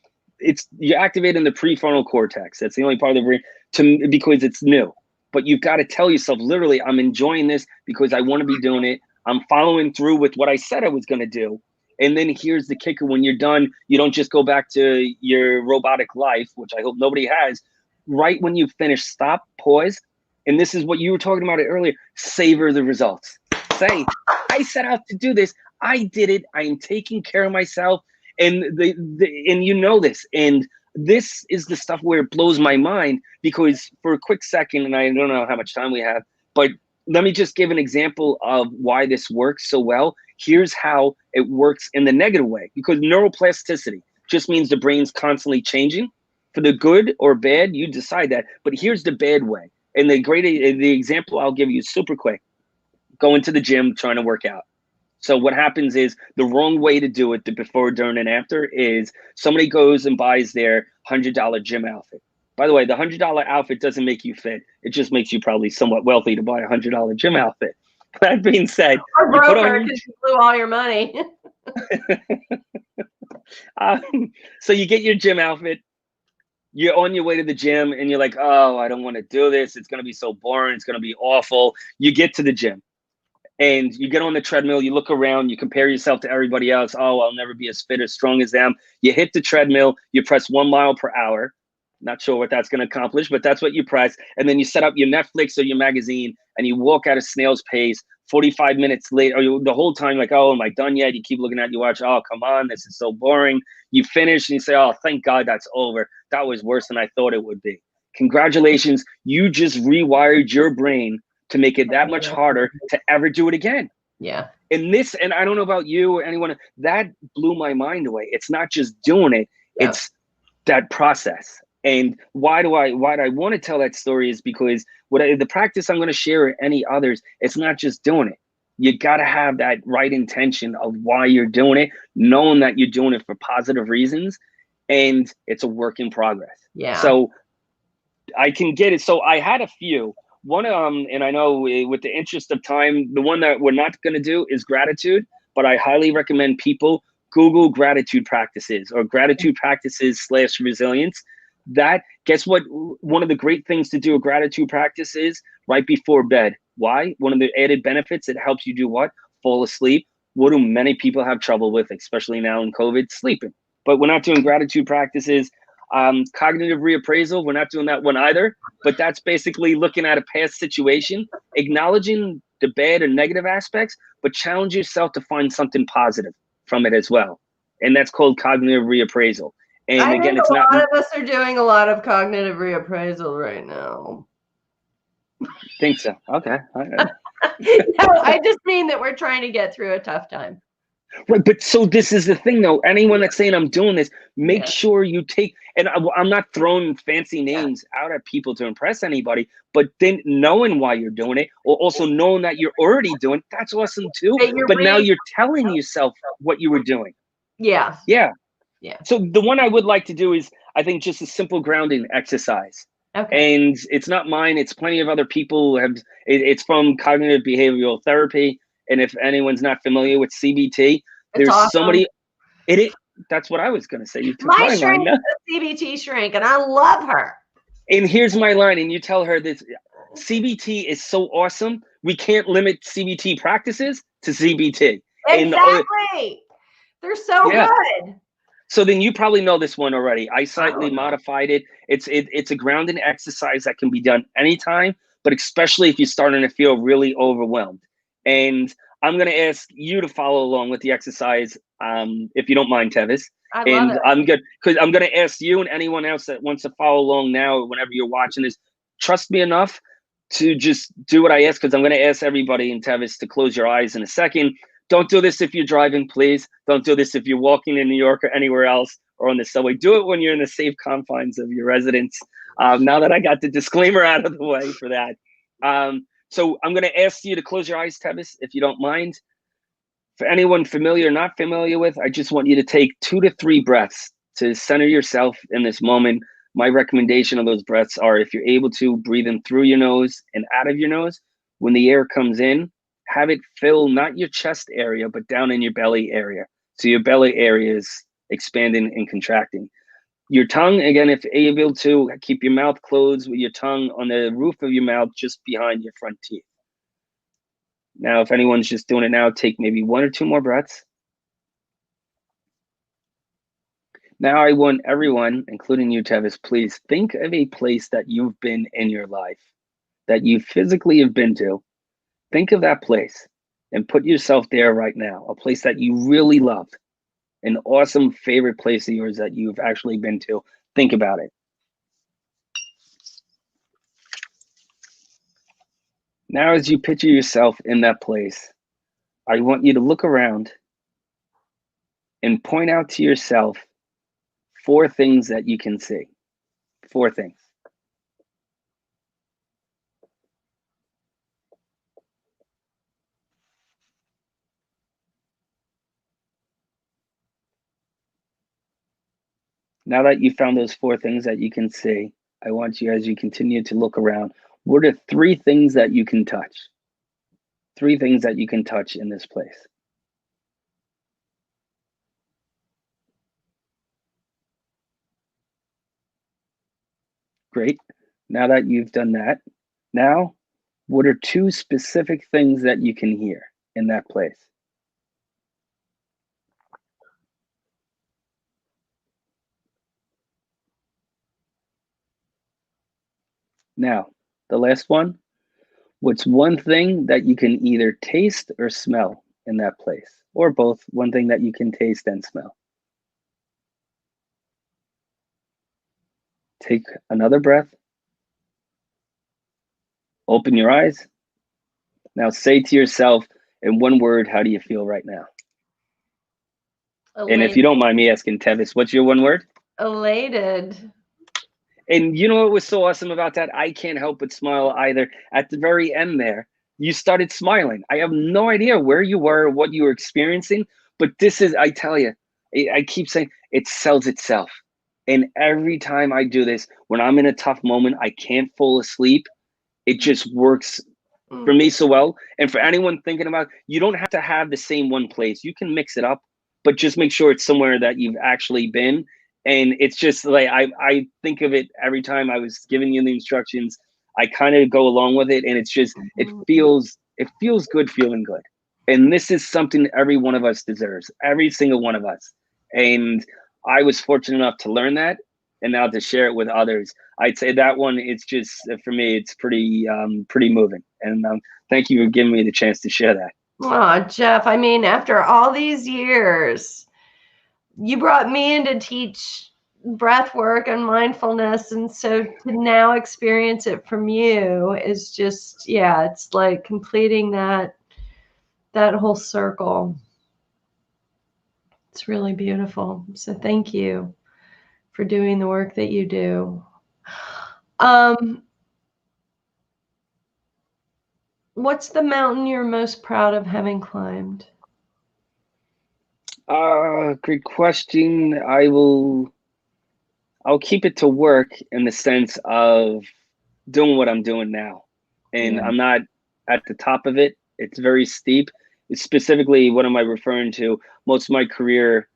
Speaker 2: You're activating the prefrontal cortex. That's the only part of the brain because it's new. But you've got to tell yourself, literally, I'm enjoying this because I want to be doing it. I'm following through with what I said I was going to do. And then here's the kicker. When you're done, you don't just go back to your robotic life, which I hope nobody has. Right when you finish, stop, pause. And this is what you were talking about earlier. Savor the results. Say, I set out to do this. I did it. I am taking care of myself. And and you know this. And this is the stuff where it blows my mind, because for a quick second, and I don't know how much time we have, but let me just give an example of why this works so well. Here's how it works in the negative way, because neuroplasticity just means the brain's constantly changing for the good or bad. You decide that. But here's the bad way. And the example I'll give you is super quick. Going to the gym, trying to work out. So what happens is the wrong way to do it, the before, during, and after, is somebody goes and buys their $100 gym outfit. By the way, the $100 outfit doesn't make you fit. It just makes you probably somewhat wealthy to buy a $100 gym outfit. That being said,
Speaker 1: or broker because you blew all your money.
Speaker 2: So you get your gym outfit. You're on your way to the gym and you're like, oh, I don't want to do this. It's going to be so boring. It's going to be awful. You get to the gym and you get on the treadmill. You look around. You compare yourself to everybody else. Oh, I'll never be as fit or strong as them. You hit the treadmill. You press 1 mile per hour. Not sure what that's going to accomplish, but that's what you press. And then you set up your Netflix or your magazine and you walk at a snail's pace. 45 minutes later, or the whole time, like, oh, am I done yet? You keep looking at your watch. Oh, come on. This is so boring. You finish and you say, oh, thank God that's over. That was worse than I thought it would be. Congratulations. You just rewired your brain to make it that much harder to ever do it again.
Speaker 1: Yeah.
Speaker 2: And I don't know about you or anyone, that blew my mind away. It's not just doing it. Yeah. It's that process. And why do I want to tell that story is because the practice I'm going to share or any others, it's not just doing it. You got to have that right intention of why you're doing it, knowing that you're doing it for positive reasons, and it's a work in progress.
Speaker 1: Yeah.
Speaker 2: So I can get it. So I had a few. One, and I know with the interest of time, the one that we're not going to do is gratitude, but I highly recommend people Google gratitude practices or gratitude practices / resilience. That, guess what? One of the great things to do a gratitude practice is right before bed. Why? One of the added benefits, it helps you do what? Fall asleep. What do many people have trouble with, especially now in COVID? Sleeping. But we're not doing gratitude practices. Cognitive reappraisal, we're not doing that one either. But that's basically looking at a past situation, acknowledging the bad and negative aspects, but challenge yourself to find something positive from it as well. And that's called cognitive reappraisal. And
Speaker 1: I
Speaker 2: again,
Speaker 1: think
Speaker 2: it's
Speaker 1: a
Speaker 2: not.
Speaker 1: lot of us are doing a lot of cognitive reappraisal right now.
Speaker 2: Think so. Okay.
Speaker 1: No, I just mean that we're trying to get through a tough time.
Speaker 2: Right, but so this is the thing though. Anyone that's saying I'm doing this, make sure you take, and I'm not throwing fancy names out at people to impress anybody, but then knowing why you're doing it, or also knowing that you're already doing, that's awesome too. But now you're telling yourself what you were doing.
Speaker 1: Yeah.
Speaker 2: Yeah. So the one I would like to do is, I think, just a simple grounding exercise.
Speaker 1: Okay.
Speaker 2: And it's not mine. It's plenty of other people who have, it's from cognitive behavioral therapy. And if anyone's not familiar with CBT, there's
Speaker 1: awesome.
Speaker 2: somebody, that's what I was going to say. You took
Speaker 1: my
Speaker 2: line
Speaker 1: shrink
Speaker 2: now.
Speaker 1: is a CBT shrink, and I love her.
Speaker 2: And here's my line, and you tell her this, CBT is so awesome. We can't limit CBT practices to CBT.
Speaker 1: Exactly. They're so good.
Speaker 2: So then you probably know this one already. I slightly modified it. It's a grounding exercise that can be done anytime, but especially if you're starting to feel really overwhelmed. And I'm going to ask you to follow along with the exercise, if you don't mind, Tevis. I'm good, because I'm going to ask you and anyone else that wants to follow along now, whenever you're watching this, trust me enough to just do what I ask, because I'm going to ask everybody in Tevis to close your eyes in a second. Don't do this if you're driving, please. Don't do this if you're walking in New York or anywhere else or on the subway. Do it when you're in the safe confines of your residence. Now that I got the disclaimer out of the way for that. So I'm going to ask you to close your eyes, Tevis, if you don't mind. For anyone familiar or not familiar with, I just want you to take 2 to 3 breaths to center yourself in this moment. My recommendation of those breaths are, if you're able to, breathe in through your nose and out of your nose. When the air comes in, have it fill not your chest area, but down in your belly area. So your belly area is expanding and contracting. Your tongue, again, if able to, keep your mouth closed with your tongue on the roof of your mouth, just behind your front teeth. Now, if anyone's just doing it now, take maybe 1 or 2 more breaths. Now I want everyone, including you, Tevis, please think of a place that you've been in your life, that you physically have been to. Think of that place and put yourself there right now, a place that you really love, an awesome favorite place of yours that you've actually been to. Think about it. Now, as you picture yourself in that place, I want you to look around and point out to yourself 4 things that you can see. 4 things. Now that you found those 4 things that you can see, I want you, as you continue to look around, what are 3 things that you can touch? 3 things that you can touch in this place. Great. Now that you've done that, now, what are 2 specific things that you can hear in that place? Now, the last one, what's 1 thing that you can either taste or smell in that place? Or both, 1 thing that you can taste and smell. Take another breath. Open your eyes. Now say to yourself, in 1 word, how do you feel right now? Elated. And if you don't mind me asking, Tevis, what's your 1 word?
Speaker 1: Elated.
Speaker 2: And you know what was so awesome about that? I can't help but smile either. At the very end there, you started smiling. I have no idea where you were, what you were experiencing, but this is, I tell you, I keep saying, it sells itself. And every time I do this, when I'm in a tough moment, I can't fall asleep. It just works for me so well. And for anyone thinking about, you don't have to have the same one place. You can mix it up, but just make sure it's somewhere that you've actually been. And it's just like, I think of it every time I was giving you the instructions, I kind of go along with it. And it's just, it feels good feeling good. And this is something every one of us deserves, every single one of us. And I was fortunate enough to learn that, and now to share it with others. I'd say that one, it's just, for me, it's pretty moving. And thank you for giving me the chance to share that.
Speaker 1: Oh, Jeff, I mean, after all these years, you brought me in to teach breath work and mindfulness. And so to now experience it from you is just, yeah, it's like completing that whole circle. It's really beautiful. So thank you for doing the work that you do. What's the mountain you're most proud of having climbed?
Speaker 2: Great question. I'll keep it to work in the sense of doing what I'm doing now. And I'm not at the top of it. It's very steep. It's specifically, what am I referring to? Most of my career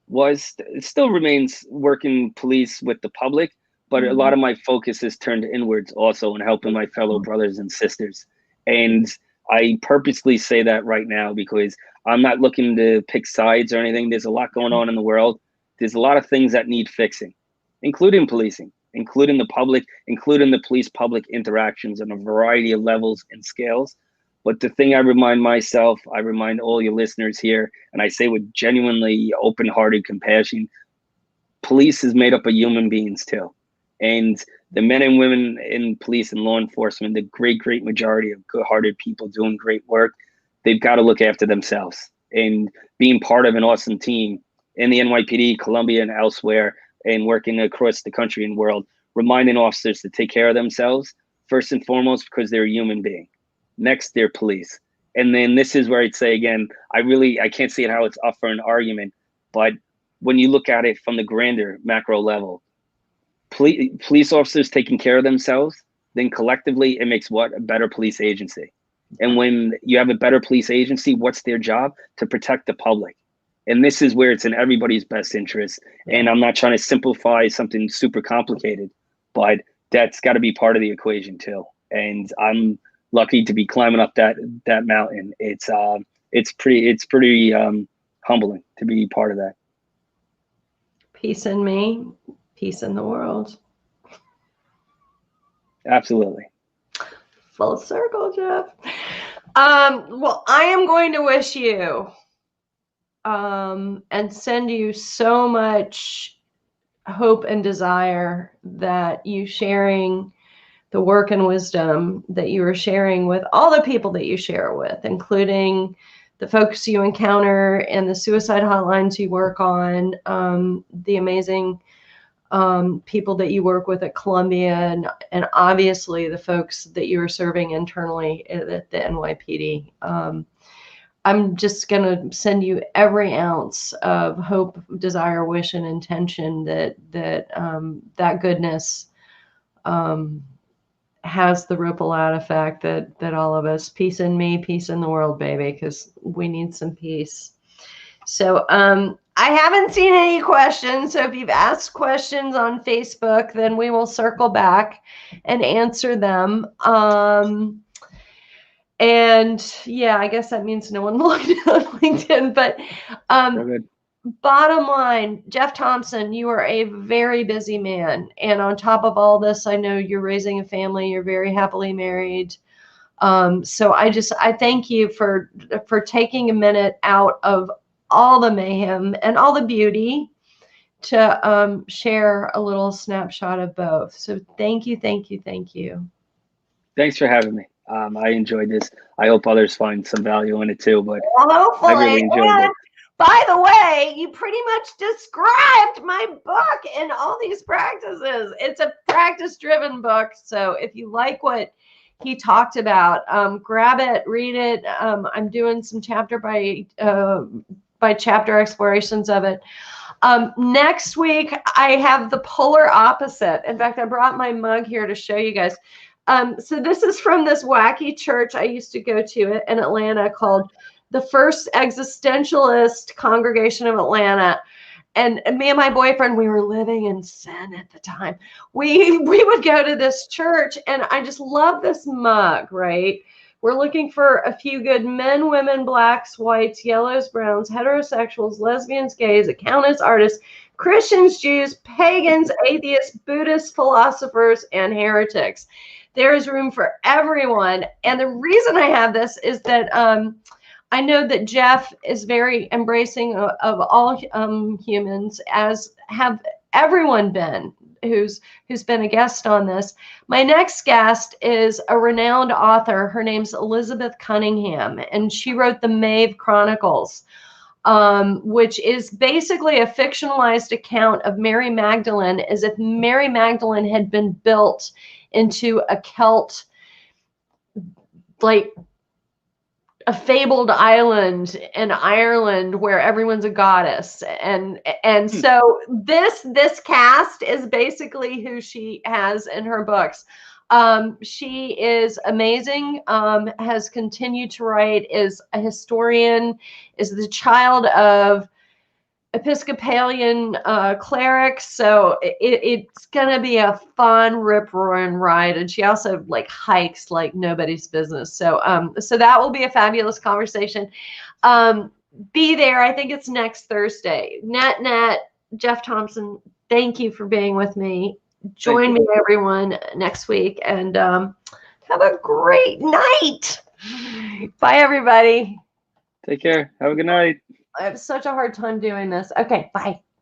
Speaker 2: it still remains working police with the public, but a lot of my focus is turned inwards also, and helping my fellow brothers and sisters. And I purposely say that right now because I'm not looking to pick sides or anything. There's a lot going on in the world. There's a lot of things that need fixing, including policing, including the public, including the police-public interactions on a variety of levels and scales. But the thing I remind myself, I remind all your listeners here, and I say with genuinely open-hearted compassion, police is made up of human beings too. And the men and women in police and law enforcement, the great majority of good-hearted people doing great work, they've got to look after themselves. And being part of an awesome team in the NYPD, Columbia, and elsewhere, and working across the country and world, reminding officers to take care of themselves, first and foremost, because they're a human being. Next, they're police. And then this is where I'd say, again, I can't see how it's up for an argument, but when you look at it from the grander macro level, police officers taking care of themselves, then collectively it makes what? A better police agency. And when you have a better police agency, what's their job? To protect the public. And this is where it's in everybody's best interest. And I'm not trying to simplify something super complicated, but that's got to be part of the equation too. And I'm lucky to be climbing up that mountain. It's pretty humbling to be part of that.
Speaker 1: Peace in me, peace in the world.
Speaker 2: Absolutely.
Speaker 1: Full circle, Jeff. Well, I am going to wish you and send you so much hope and desire that you sharing the work and wisdom that you are sharing with all the people that you share with, including the folks you encounter and the suicide hotlines you work on, the amazing people that you work with at Columbia, and obviously the folks that you are serving internally at the NYPD. I'm just going to send you every ounce of hope, desire, wish, and intention that goodness has the ripple out effect that all of us, peace in me, peace in the world, baby, because we need some peace. So I haven't seen any questions. So if you've asked questions on Facebook, then we will circle back and answer them. And yeah, I guess that means no one logged in on LinkedIn, but bottom line, Jeff Thompson, you are a very busy man. And on top of all this, I know you're raising a family, you're very happily married. So I thank you for taking a minute out of all the mayhem and all the beauty to share a little snapshot of both. So thank you, thank you, thank you.
Speaker 2: Thanks for having me. I enjoyed this. I hope others find some value in it too, but
Speaker 1: hopefully.
Speaker 2: I really enjoyed it.
Speaker 1: By the way, you pretty much described my book in all these practices. It's a practice-driven book. So if you like what he talked about, grab it, read it. I'm doing some chapter by chapter explorations of it. Next week, I have the polar opposite. In fact, I brought my mug here to show you guys. So this is from this wacky church I used to go to in Atlanta called the First Existentialist Congregation of Atlanta. And me and my boyfriend, we were living in sin at the time. We would go to this church, and I just love this mug, right? We're looking for a few good men, women, blacks, whites, yellows, browns, heterosexuals, lesbians, gays, accountants, artists, Christians, Jews, pagans, atheists, Buddhists, philosophers, and heretics. There is room for everyone. And the reason I have this is that I know that Jeff is very embracing of all humans, as have everyone been who's been a guest on this. My next guest is a renowned author. Her name's Elizabeth Cunningham, and she wrote the Mave Chronicles, which is basically a fictionalized account of Mary Magdalene, as if Mary Magdalene had been built into a Celt, like a fabled island in Ireland where everyone's a goddess. And so this cast is basically who she has in her books. She is amazing, has continued to write, is a historian, is the child of Episcopalian clerics, so it's gonna be a fun rip-roaring ride. And she also like hikes like nobody's business, so so that will be a fabulous conversation. Be there. I think it's next Thursday. Net Jeff Thompson, thank you for being with me. Join me, everyone, next week, and have a great night. Bye, everybody.
Speaker 2: Take care. Have a good night.
Speaker 1: I have such a hard time doing this. Okay, bye.